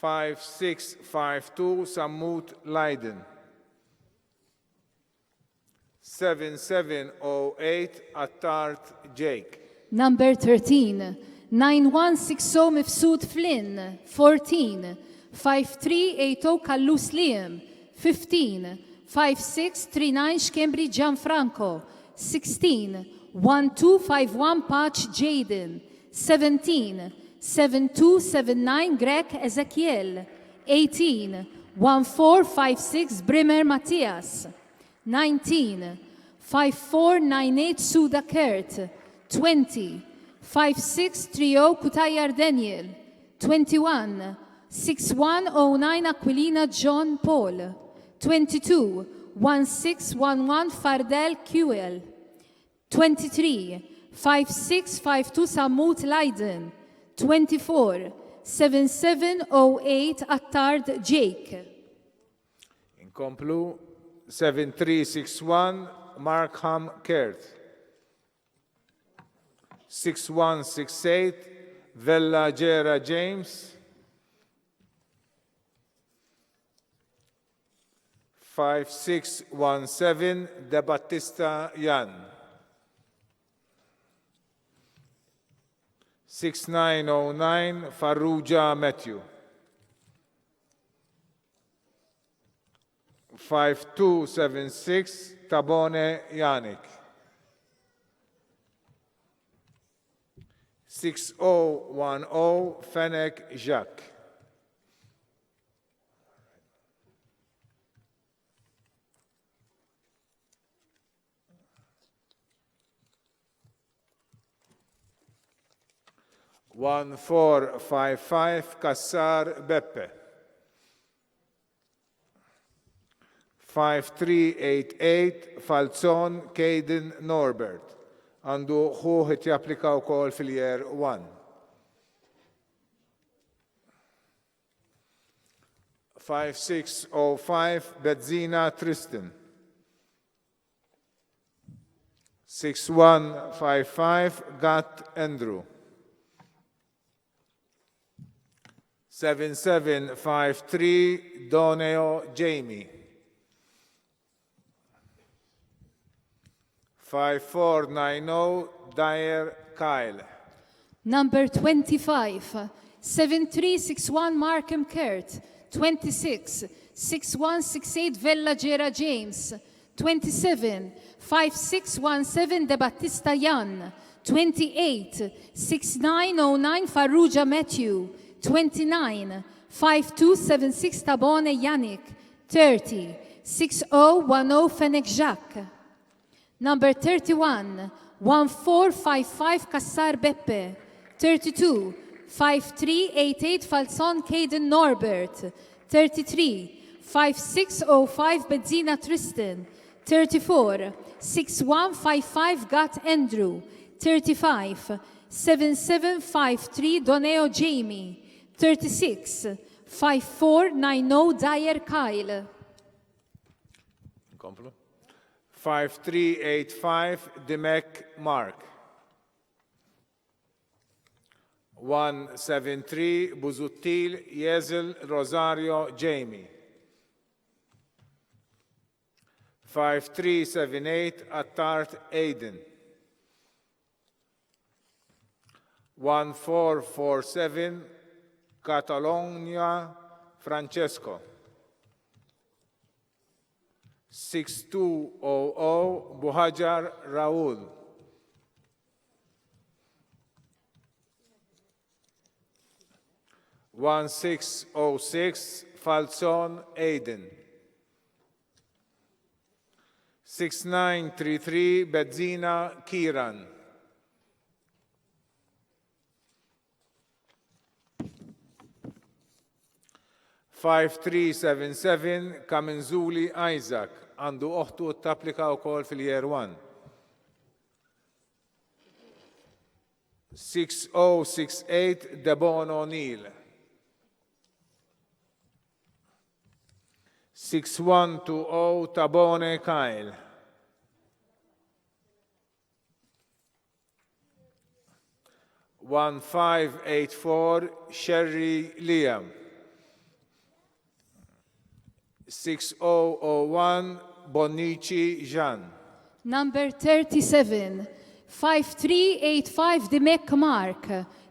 5652 Samut Leiden. 7708 Attart Jake. Number 13, 9160 Mifsud Flynn. 14, 5380 Kallus Liam. 15, 5639 Xkembri Gianfranco. 16, 1251 Patch Jaden. 17, 7279 Greg Ezekiel. 18, 1456 Brimer Matthias. 19, 5498 Suda Kert. 20, 5630 Kutajjar Daniel. 21, 6109 Aquilina John Paul. 22, 1611 Fardel QL. 23, 5652 Samut Leiden. 24, 7708 Attard Jake. Inkomplu 7361 Markham Kert. 6168 Vella Gera James. 5617 De Battista Jan. 6909 Farrugia Matthew. 5276 Tabone Yannick. 6010 Fennec Jacques. One four five five Kassar Beppe. 5388 Falzon Caden Norbert. Għandu ħuħet japplika wkoll fil-year 1. 5605 Bedzina Tristan. 6155 Gat Andrew. 7753 Doneo Jamie. 5490 Dyer Kyle. Number 25, 7361 Markham Kurt. 26, 6168 Vella Gera James. 27, 5617 De Battista Jan. 28, 6909 Farrugia Matthew. 29, 5276 Tabone Yannick. 30, 6010 Fennec Jacques. Number 31, 1455 Kassar Beppe. 32, 5388 Falzon Caden Norbert. 33, 5605 Bedzina Tristan. 34, 6155 Gat Andrew. 35, 7753 Doneo Jamie. 36, 5490 Dyer Kyle. 5385 Demek Mark. 173 Buzuttil Yezel Rosario Jamie. 5378 Attart Aiden. 1447 Catalonia Francesco. 6200 Buhajar Raul. 1606 Falzon Aiden. 6933 Bedzina Kiran. 5377 Kamenzuli Isaac. Għandu oħtu t-applika wkoll fil-year 1. 6068 Debon O'Neill. 6120 Tabone Kyle. 1584 Sherry Liam. 6001 Bonici Jean. Number 37, 5385 Demek Mark.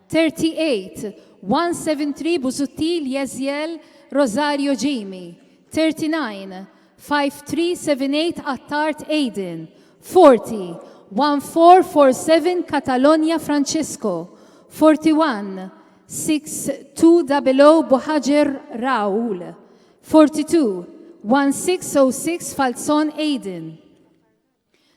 38, 173 Buzuttil Yeziel Rosario Jamie. 39, 5378 Attart Aiden. 40, 1447 Catalonia Francesco. 41, 6200 Buhajer Raul. 42, 1606 Falzon Aiden.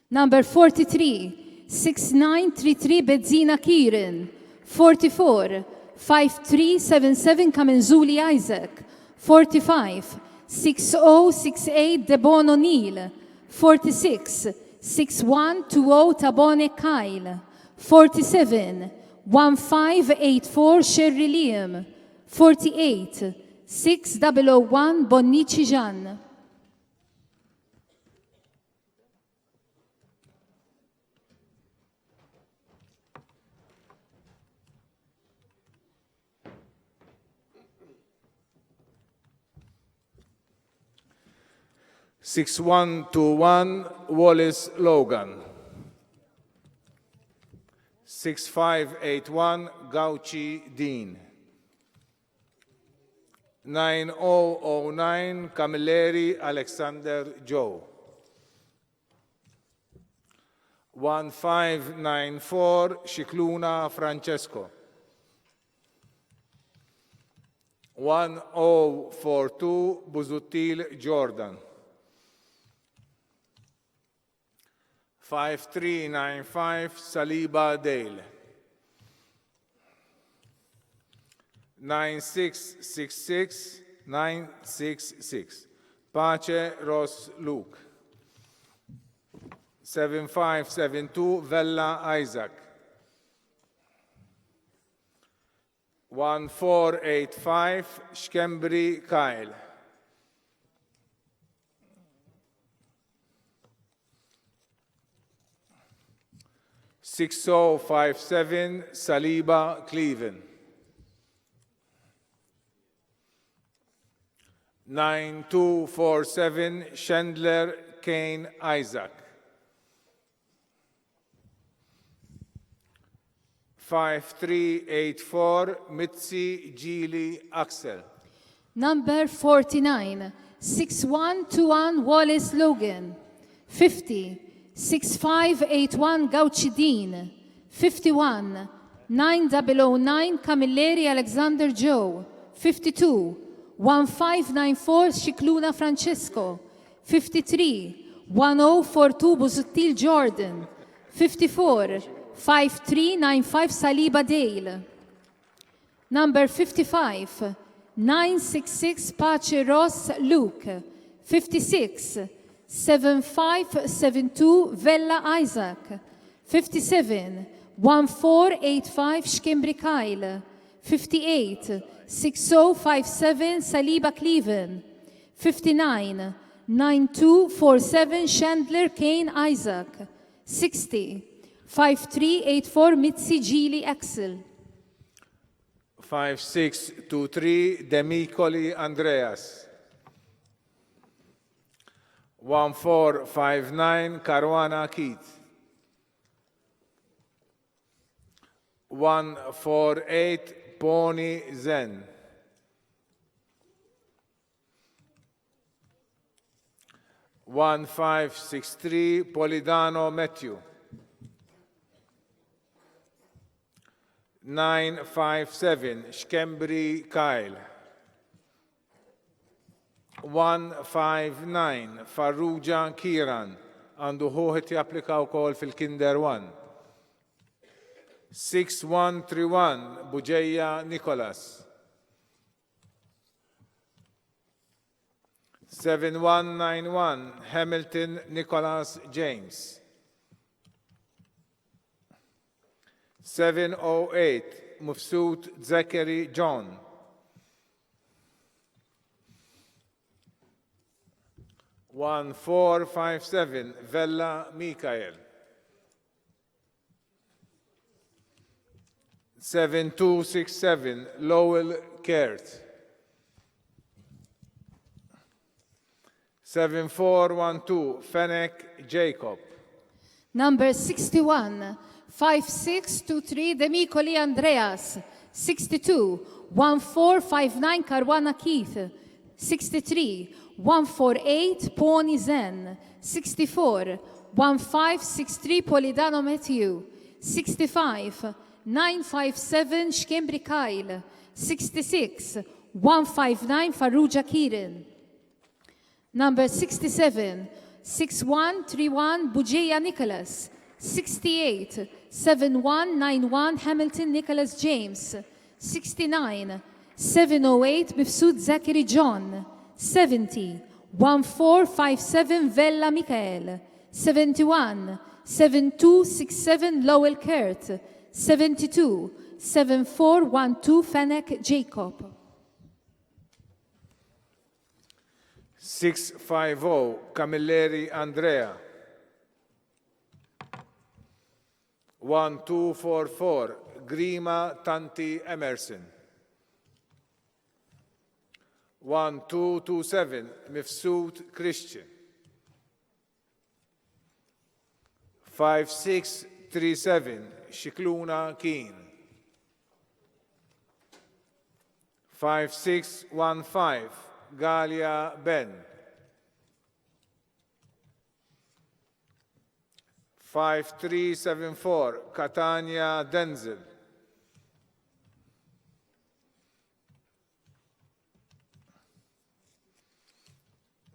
Number 43, 6933 Bedzina Kieran. 44, 5377 Kamenzuli Isaac. 45, 6068 Debon O'Neill. 46, 6120 Tabone Kyle. 47, 1584 Sherry Liam. 48, 6001 Bonici Jean. 6121 Wallace Logan. 6581 Gauchi Dean. 9009 Camilleri Alexander Joe. 1594 Shikluna Francesco. 1042 Buzuttil Jordan. 5395 Saliba Dale. 966 Pace Ross Luke. 7572 Vella Isaac. 1485 Shkembri Kyle. 6057 Saliba Cleven. 9247 Chandler Kane Isaac. 5384 Mitzi Geely Axel. Number 49, 6121 Wallace Logan. 50, 6581 Gauchi Dean. 51, 9009 Camilleri Alexander Joe. 52, 1594 Shikluna Francesco. 53, 1042 Buzuttil Jordan. 54, 5395 Saliba Dale. Number 55, 966 Pace Ross Luke. 56, 7572 Vella Isaac. 57, 1485 Shkembri Kyle. 58, 6057 Saliba Cleven. 59, 9247 Chandler Kane Isaac. 60, 5384 Mitzi Geely Axel. 5623 Demicoli Andreas. 1459 Caruana Keith. 148 Pony Zen. 1563 Polidano Matthew. 957 Shkembri Kyle. 159 Farrugia Kiran għandu ħuħet japplika wkoll fil-Kinder 1. 6131 Buġeja Nicholas. 7191 Hamilton Nicholas James. 708 Mufsud Zachary John. 1457 Vella Mikael. 7267 Lowell Kert. 7412 Fennec Jacob. Number 61, 5623 Demicoli Andreas. 62, 1459 Caruana Keith. 63, 148 Pony Zen. 64, 1563 Polidano Matthew. 65, 957 Shkembri Kyle. 66, 159 Farrugia Kirin. Number 67, 6131 Buġeja Nicholas. 68, 7191 Hamilton Nicholas James. 69, 708 Mifsud Zachary John. 70, 1457 Vella Michael. 71, 7267 Lowell Kurt. 72, 7412 Fennec Jacob. 650 Camilleri Andrea. 1244 Grima Tanti Emerson. 1227 Mifsud Christian. 5637 Xikluna Kien. 5615 Galia Ben. 5374 Catania Denzel.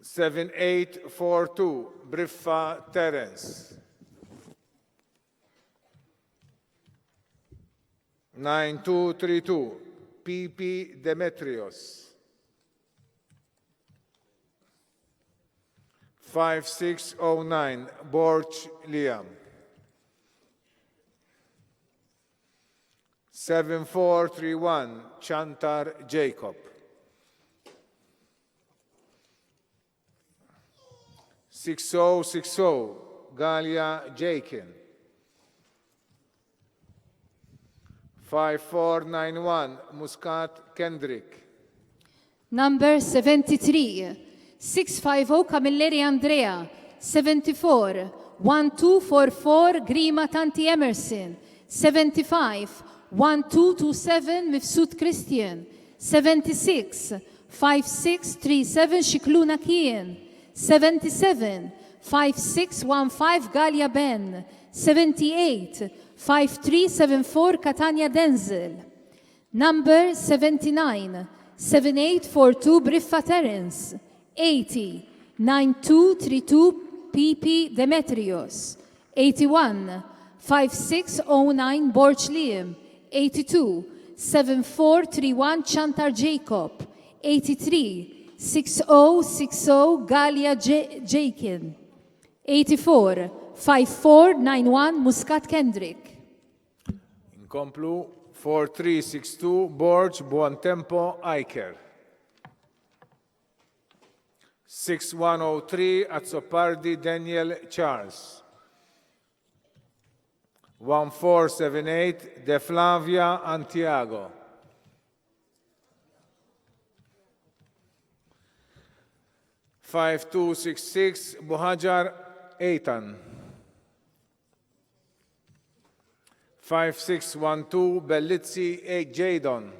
7842 Briffa Terence. 9232 Pipi Demetrios. 5609 Borch Liam. 7431 Chantar Jacob. 6060 Galia Jakin. 5491 Muscat Kendrick. Number 73, 650 Camilleri Andrea. 74, 1244 Grima Tanti Emerson. 75, 1227 Mifsud Christian. 76, 5637 Xikluna Kien. 77, 5615 Galia Ben. 78, 5374 Catania Denzel. Number 79, 7842 Briffa Terence. 80, 9232 Pipi Demetrios. 81, 5609 Borch Liam. 82, 7431 Chantar Jacob. 83, 6060 Galia Jakin. 84, 5491 Muscat Kendrick. Inkomplu 4362 Borge Buontempo Iker. 6103 Azzopardi Daniel Charles. 1478 De Flavia Antiago. 5266 Buhajar Eitan. 5612 Bellizzi Jadon.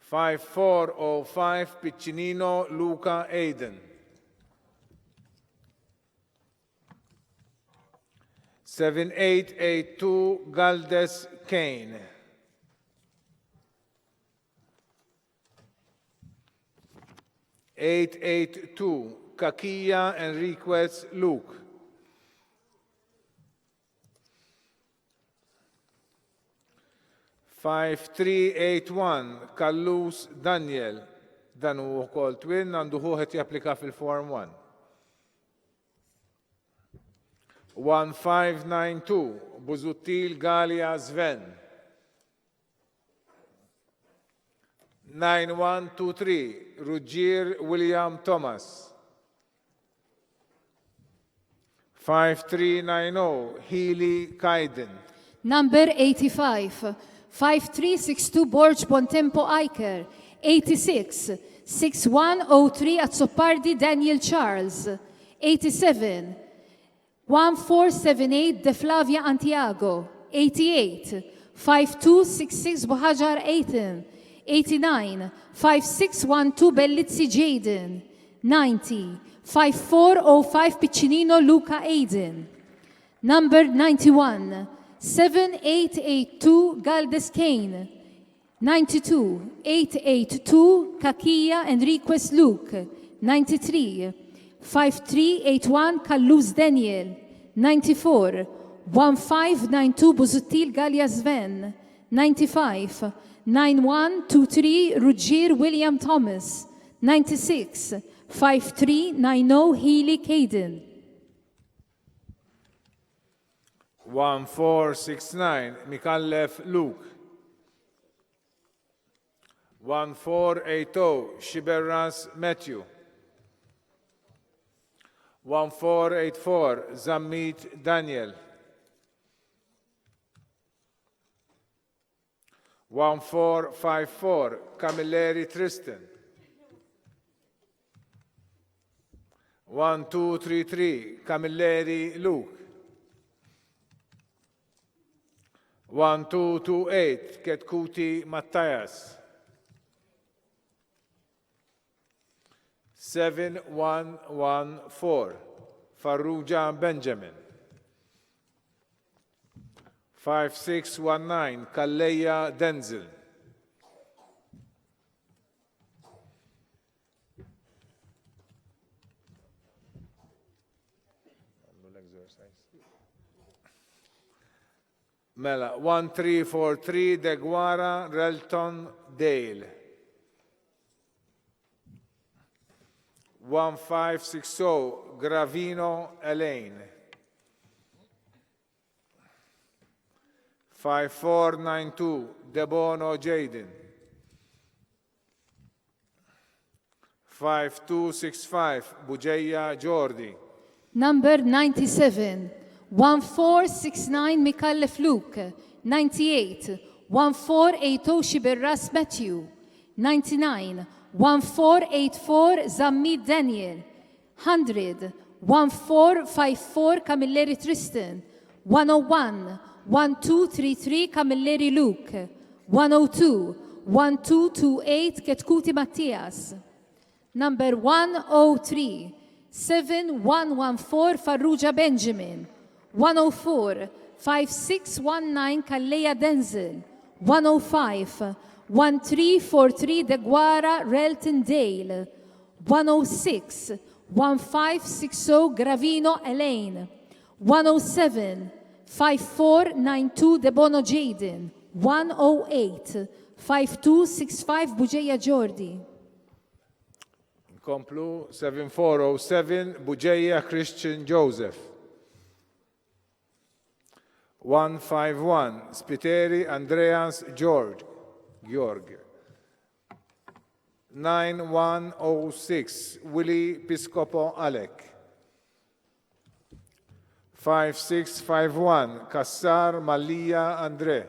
5405 Piccinino Luca Aiden. 7882 Galdes Kane. 882 Kakia Enriquez Luke. 5381 Kallus Daniel. Dan u wkoll twin għandu ħuħet japplika fil-Form 1. 1592 Buzuttil Galia Sven. 9123 Ruggier William Thomas. 5390 Healy Kaiden. Number 85, 5362 Borge Bontempo Iker. 86, 6103 Azzopardi Daniel Charles. 87, 1478 De Flavia Antiago. 88, 5266 Buhajar Aitan. 89, 5612 Bellizzi Jaden. 90, 5405 Piccinino Luca Aiden. Number 91, 7882 Galdes Kane. 92, 882 Kakia Enriquez Luke. 93, 5381 Kallus Daniel. 94, 1592 Buzuttil Galia Sven. 95, 9123 Ruggier William Thomas. 96, 5390 Healy Caden. 1469 Mikallef Luke. 1480 Shiberras Matthew. 1484 Zammit Daniel. 1454 Camilleri Tristan. 1233 Camilleri Luke. 1228 Ketkuti Matthias. 7114 Farrugia Benjamin. 5619 Kalleja Denzel. 1343 Deguara Relton Dale. 1560 Gravino Elaine. 5492 Debono Jaden. 5265 Bujeya Jordi. Number 97, 1469 Mikallef Luke. 98, 1480 Shibirras Matthew. 99, 1484 Zammid Daniel. 100, 1454 Camilleri Tristan. 101, 1233 Camilleri Luke. 102, 1228 Ketkuti Mattias. Number 103, 7114 Farrugia Benjamin. 104, 5619 Kalleja Denzel. 105, 1343 Deguara Relton Dale. 106, 1560 Gravino Elaine. 107, 5492 Debono Jaden. 108, 5265 Bujeya Jordi. Komplu 7407 Bujeya Christian Joseph. 151 Spiteri Andreas Georg. 9106 Willie Piscopo Alec. 5651 Kassar Malia Andre.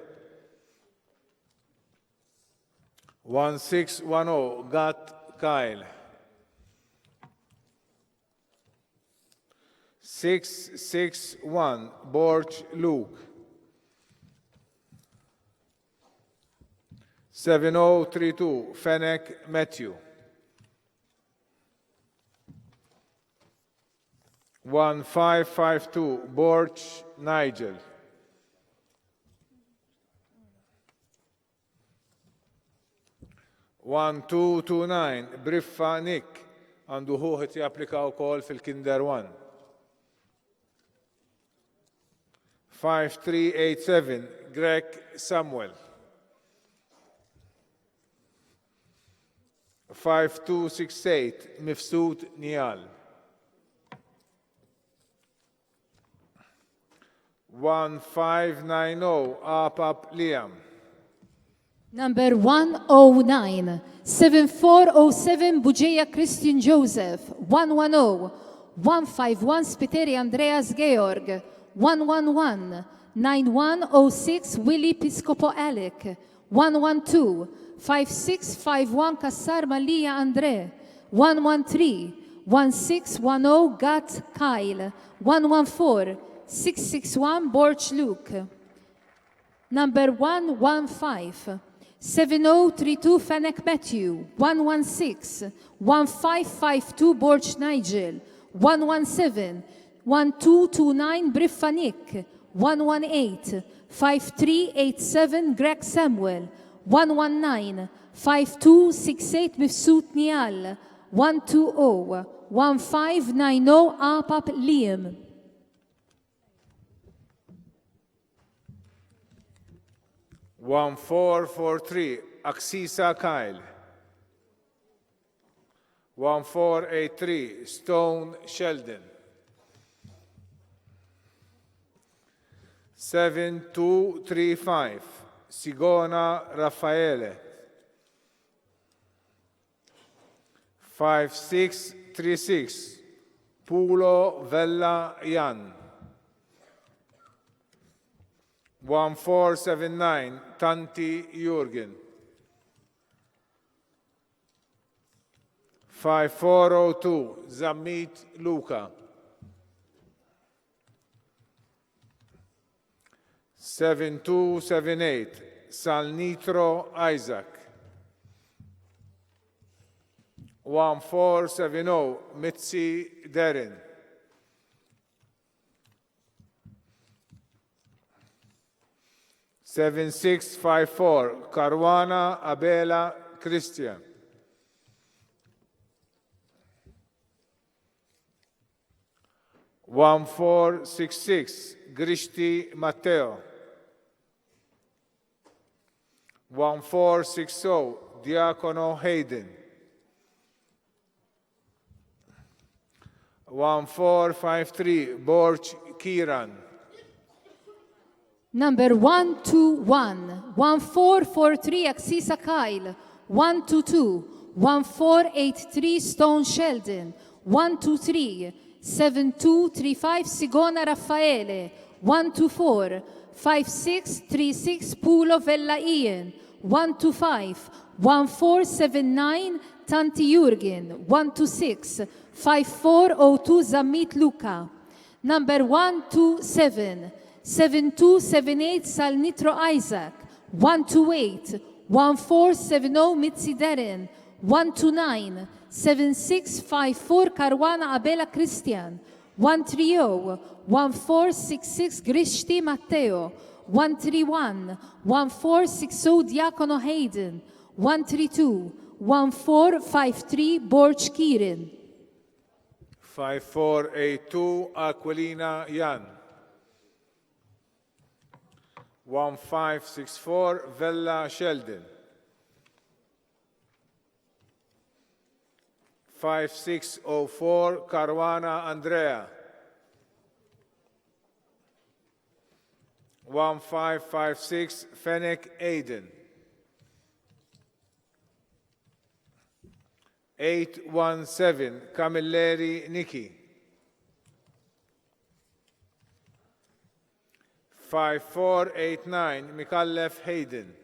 1610 Gat Kyle. 661 Borch Luke. 7032 Fennec Matthew. 1552 Borch Nigel. 1229 Briffa Nick għandu ħuħet japplika wkoll fil-Kinder 1. 5387 Greg Samuel. 5268 Mifsud Nial. 1590 Apap Liam. Number 109, 7407 Bujeya Christian Joseph. 110, 151 Spiteri Andreas Georg. 111, 9106 Willie Piscopo Alec. 112, 5651 Kassar Malia Andre. 113, 1610 Gat Kyle. 114, 661 Borch Luke. Number 115, 7032 Fennec Matthew. 116, 1552 Borch Nigel. 117, 1229 Briffa Nick. 118, 5387 Greg Samuel. 119, 5268 Mifsut Nial. 120, 1590 Apap Liam. 1443 Aksisa Kyle. 1483 Stone Sheldon. 7235 Sigona Raffaele. 5636 Pulo Vella Jan. 1479 Tanti Jurgen. 5402 Zammit Luka. 7278 Salnitro Isaac. 1470 Mitzi Derin. 7654 Caruana Abela Christian. 1466 Grishti Matteo. 1460 Diacono Hayden. 1453 Borch Kiran. Number 121, 1443 Aksisa Kyle, 122, 1483 Stone Sheldon, 123, 7235 Sigona Raffaele, 124, 5636 Pulo Vella Ian, 125, 1479 Tanti Jurgen, 126, 5402 Zammit Luka. Number 127, 7278 Salnitro Isaac, 128, 1470 Mitzi Derin, 129, 7654 Caruana Abela Christian, 130, 1466 Grishti Matteo, 131, 1460 Diacono Hayden, 132, 1453 Borch Kirin. 5482 Aquilina Jan. 1564 Vella Sheldon. 5604 Caruana Andrea. 1556 Fennec Aiden. 817 Camilleri Nikki. 5489 Mikallef Hayden.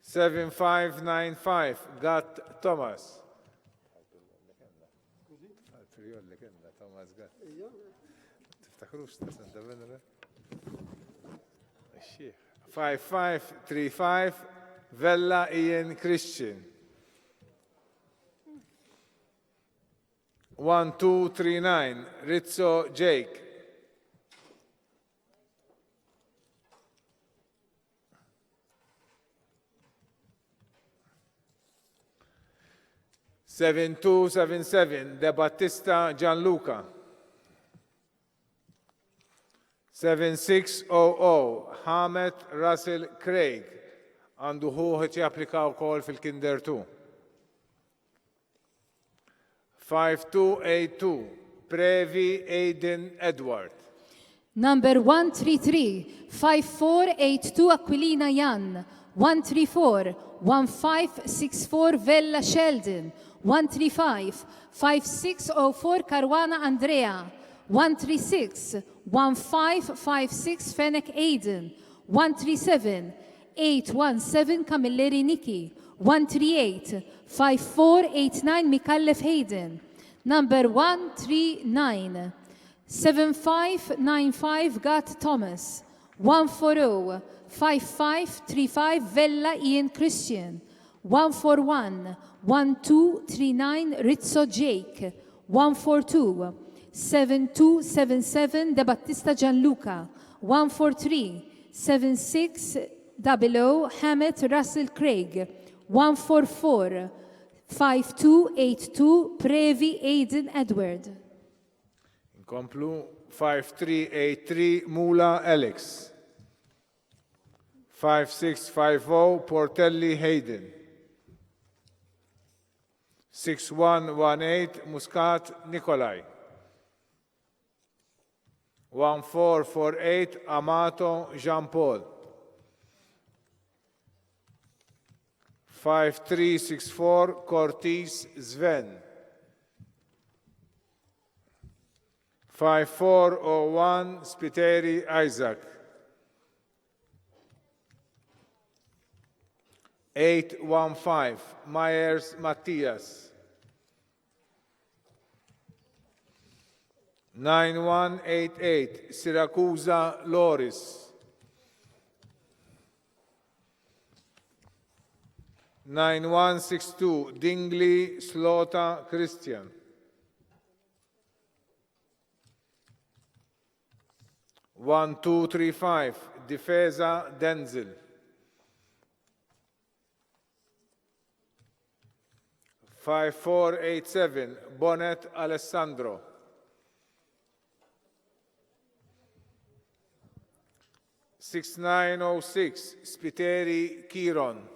7595 Gat Thomas. تفتكروش Santa Venera. 5535 Vella Ian Christian. 1239 Rizzo Jake. 7277 De Battista Gianluca. 7600 Hamed Russell Craig. Għandu ħuħet japplika wkoll fil-Kinder 2. 5282 Previ Aiden Edward. Number 133, 5482 Aquilina Jan, 134, 1564 Vella Sheldon, 135, 5604 Caruana Andrea, 136, 1556 Fennec Aiden, 137, 817 Camilleri Nikki, 138, 5489 Mikallef Hayden. Number 139, 7595 Gat Thomas, 140, 5535 Vella Ian Christian, 141, 1239 Rizzo Jake, 142, 7277 De Battista Gianluca, 143, 7600 Hamed Russell Craig, 144, 5282 Previ Aiden Edward. Inkomplu 5383 Mula Alex. 5650 Portelli Hayden. 6118 Muscat Nikolai. 1448 Amato Jean Paul. 5364 Cortis Sven. 5401 Spiteri Isaac. 815 Myers Matthias. 9188 Siracusa Loris. 9162 Dingley Slota Christian. 1235 Difesa Denzel. 5487 Bonnet Alessandro. 6906 Spiteri Kiron.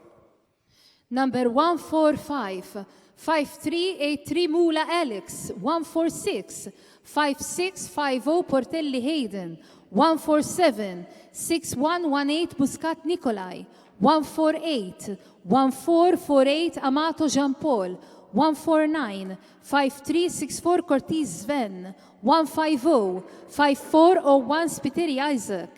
Number 145, 5383 Mula Alex, 146, 5650 Portelli Hayden, 147, 6118 Muscat Nikolai, 148, 1448 Amato Jean Paul, 149, 5364 Cortez Sven, 150, 5401 Spiteri Isaac,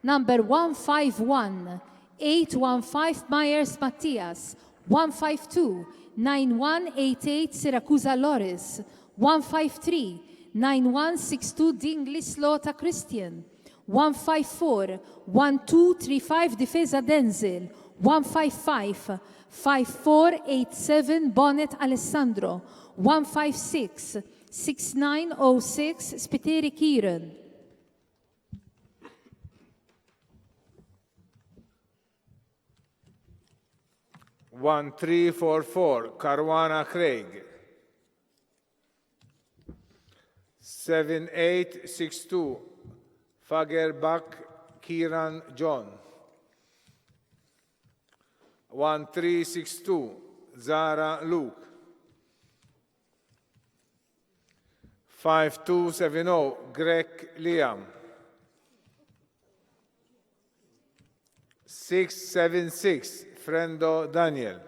number 151, 815 Myers Matthias, 152, 9188 Siracusa Loris, 153, 9162 Dingley Slota Christian, 154, 1235 Difesa Denzel, 155, 5487 Bonnet Alessandro, 156, 6906 Spiteri Kieran. One 344 Caruana Craig. 7862 Fagerbach Kieran John. 1362 Zara Luke. 5270 Greg Liam. 676 Frendo Daniel.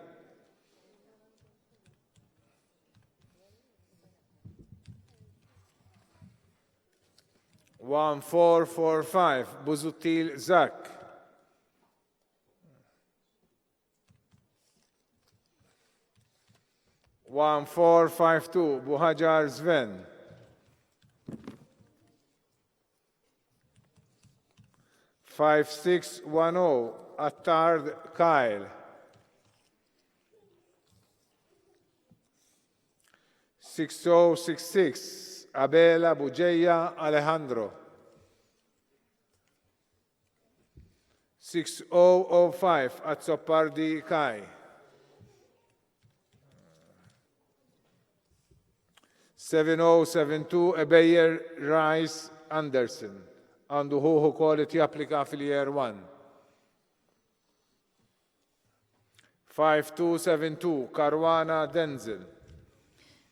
1445 Buzutil Zak. 1452 Buhajar Sven. 5610 Attard Kyle. 6066 Abela Bugeya Alejandro. 6005 Azzopardi Kai. 7072 Ebeyer Rice Anderson. Għandu ħuħu quality applika fil-year 1. 5272 Caruana Denzel.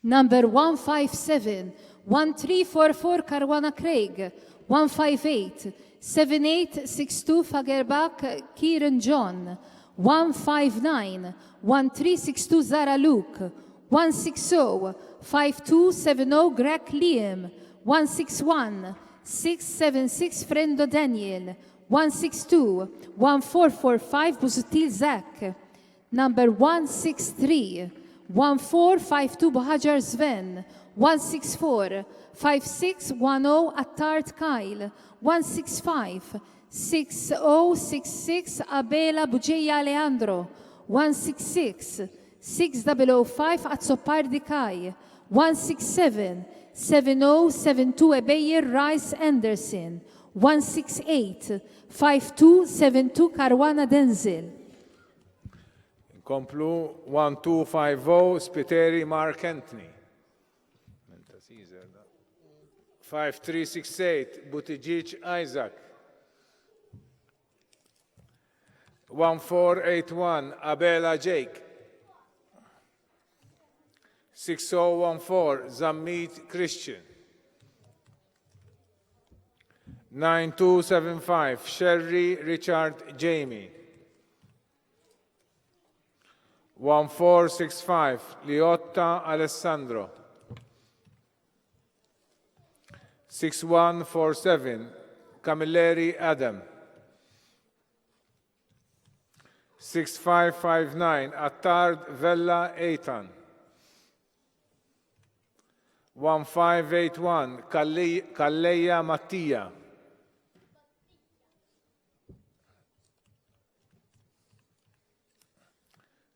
Number 157, 1344 Caruana Craig, 158, 7862 Fagerbach Kieran John, 159, 1362 Zara Luke, 160, 5270 Greg Liam, 161, 676 Frendo Daniel, 162, 1445 Buzutil Zach, number 163, 1452 Buhajar Sven, 164, 5610 Attard Kyle, 165, 6066 Abela Bugeya Leandro, 166, 6005 Azzopardi Kai, 167, 7072 Ebeyer Rice Anderson, 168, 5272 Caruana Denzel. Komplu 1250 Spiteri Mark Anthony. 5368 Buttigieg Isaac. 1481 Abela Jake. 6014 Zammit Christian. 9275 Sherry Richard Jamie. 1465 Liotta Alessandro. 6147 Camilleri Adam. 6559 Attard Vella Eitan. 1581 Kalleja Mattia.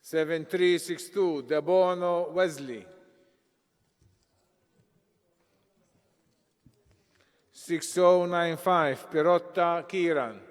7362 Debono Wesley. 6095 Pirotta Kiran.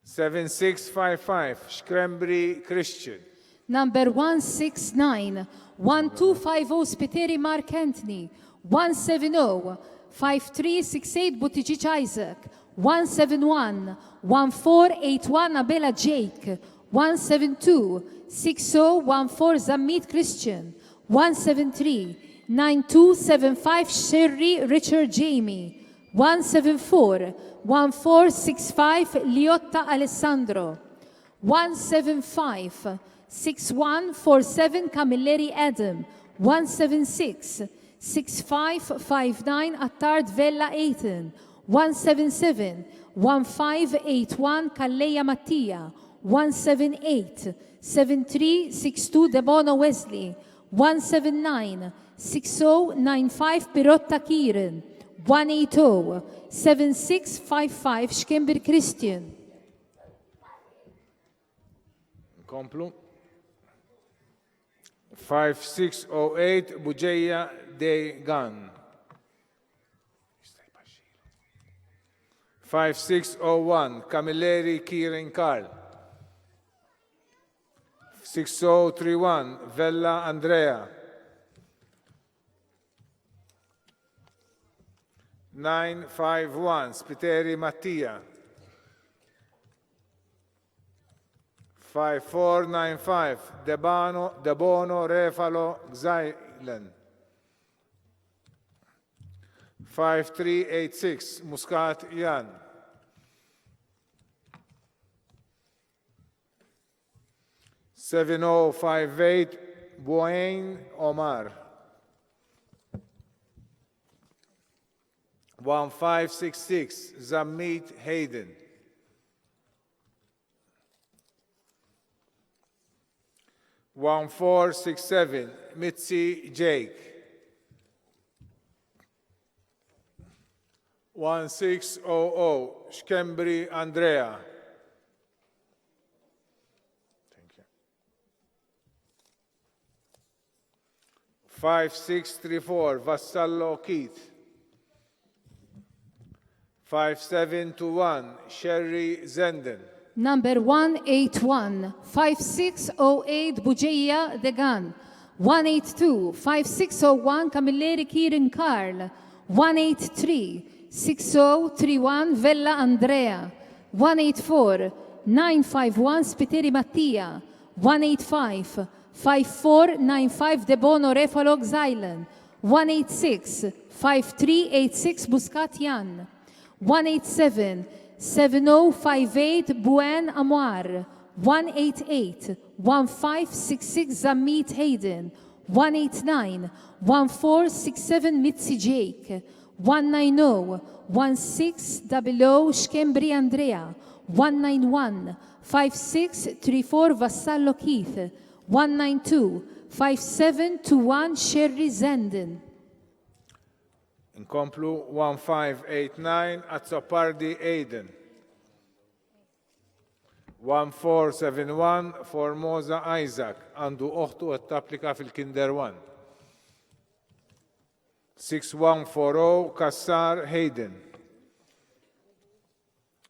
7655 Scrembri Christian. Number 169, 1250 Spiteri Mark Anthony, 170, 5368 Buttigieg Isaac, 171, 1481 Abela Jake, 172, 6014 Zammit Christian, 173, 9275 Sherry Richard Jamie, 174, 1465 Liotta Alessandro, 175, 6147 Camilleri Adam, 176, 6559 Attard Vella Aiton, 177, 1581 Kalleja Mattia, 178, 7362 Debono Wesley, 179, 6095 Pirotta Kieran, 180, 7655 Schkember Christian. Komplu. 5608 Buġeja De Gan. 5601 Camilleri Kieran Karl. 6031 Vella Andrea. 951 Spiteri Mattia. 5495 Debono Refalo Xailen. 5386 Muscat Jan. 7058 Boain Omar. 1566 Zammit Hayden. 1467 Mitzi Jake. 1600 Schkembri Andrea. Thank you. 5634 Vassallo Keith. 5721 Sherry Zenden. Number 181, 5608 Buġeja Degan, 182, 5601 Camilleri Kieran Karl, 183, 6031 Vella Andrea, 184, 951 Spiteri Mattia, 185, 5495 Debono Refalo Xailen, 186, 5386 Muscat Jan, 187, 7058 Buen Amar, 188 1566 Zammit Hayden, 189 1467 Mitzi Jake, 190 1600 Schkembri Andrea, 191 5634 Vassallo Keith, 192 5721 Sherry Zenden. Inkomplu 1589 Azzopardi Aiden. 1471 Formosa Isaac għandu oħtu qed tapplika fil-Kinder 1. 6140 Kassar Hayden.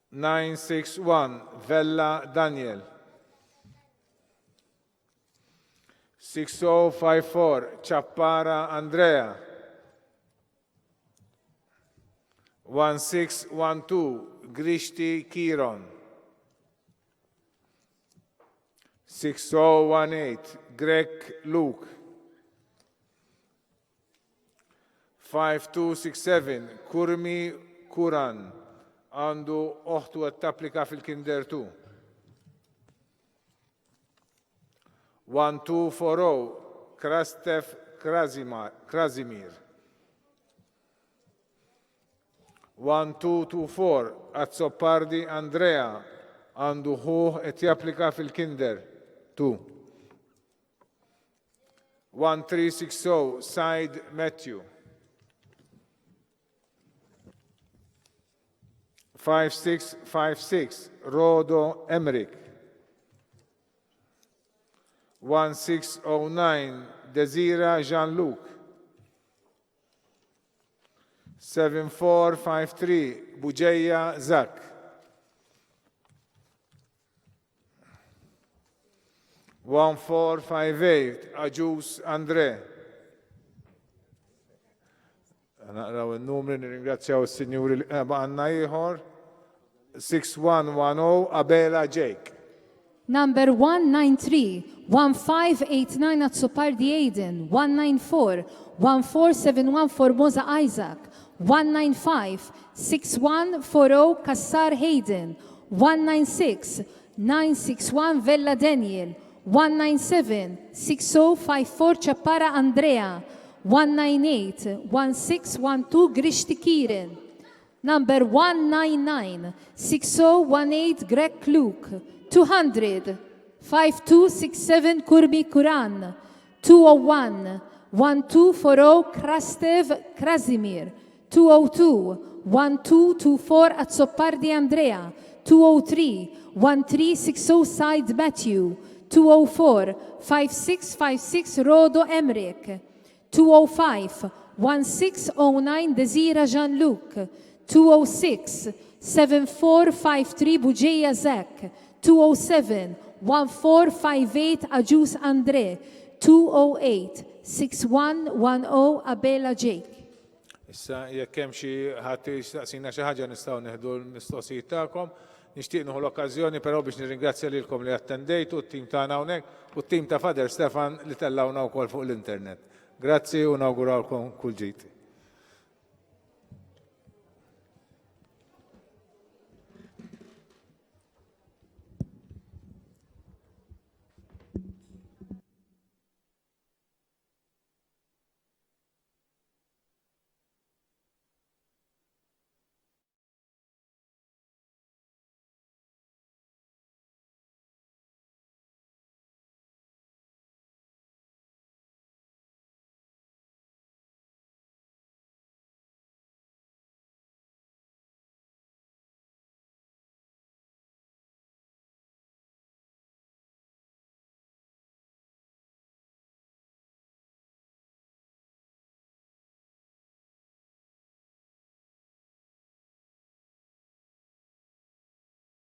961 Vella Daniel. 6054 Chappara Andrea. 1612 Grishti Kiron. 6018 Greg Luke. 5267 Kurmi Kuran għandu oħtu qed tapplika fil-Kinder 2. 1240 Krastef Krasimir. 1224 Azzopardi Andrea għandu ħuħ qed japplika fil-kinder 2. 1360 Said Matthew. 5656 Rodo Emmerich. 1609 Desira Jean-Luc. 7453 Buġeja Zak. 1458 Aġus Andre. Naqraw il-numri, nirringrazzjaw il-Sinjuri li għanna ieħor. 6110 Abela Jake. Number 193, 1589 at Sopardi Aiden, 194, 14714 Formosa Isaac, 195, 6140 Kassar Hayden, 196, 961 Vella Daniel, 197, 6054 Chappara Andrea, 198, 1612 Grishti Kiren. Number 199, 6018 Greg Luke, 200, 5267 Kurbi Kuran, 201, 1240 Krastev Krasimir, 202, 1224 Azzopardi Andrea, 203, 1360 Side Matthew, 204, 5656 Rodo Emmerich, 205, 1609 Desira Jean-Luc, 206, 7453 Buġeja Zek, 207, 1458 Aġus Andre, 208, 6110 Abela Jake. Issa, jekk hemm xi ħadd jistaqsina xi ħaġa nistgħu neħdu l-mistoqsijiet tagħkom. Nixtieq nieħu l-okkażjoni però biex nirringrazzja lilkom li attendejtu t-tim tagħna hawnhekk u t-tim ta' Fader Stefan li tellawna wkoll fuq l-internet. Grazzi u nawgurawlkom kull ġid.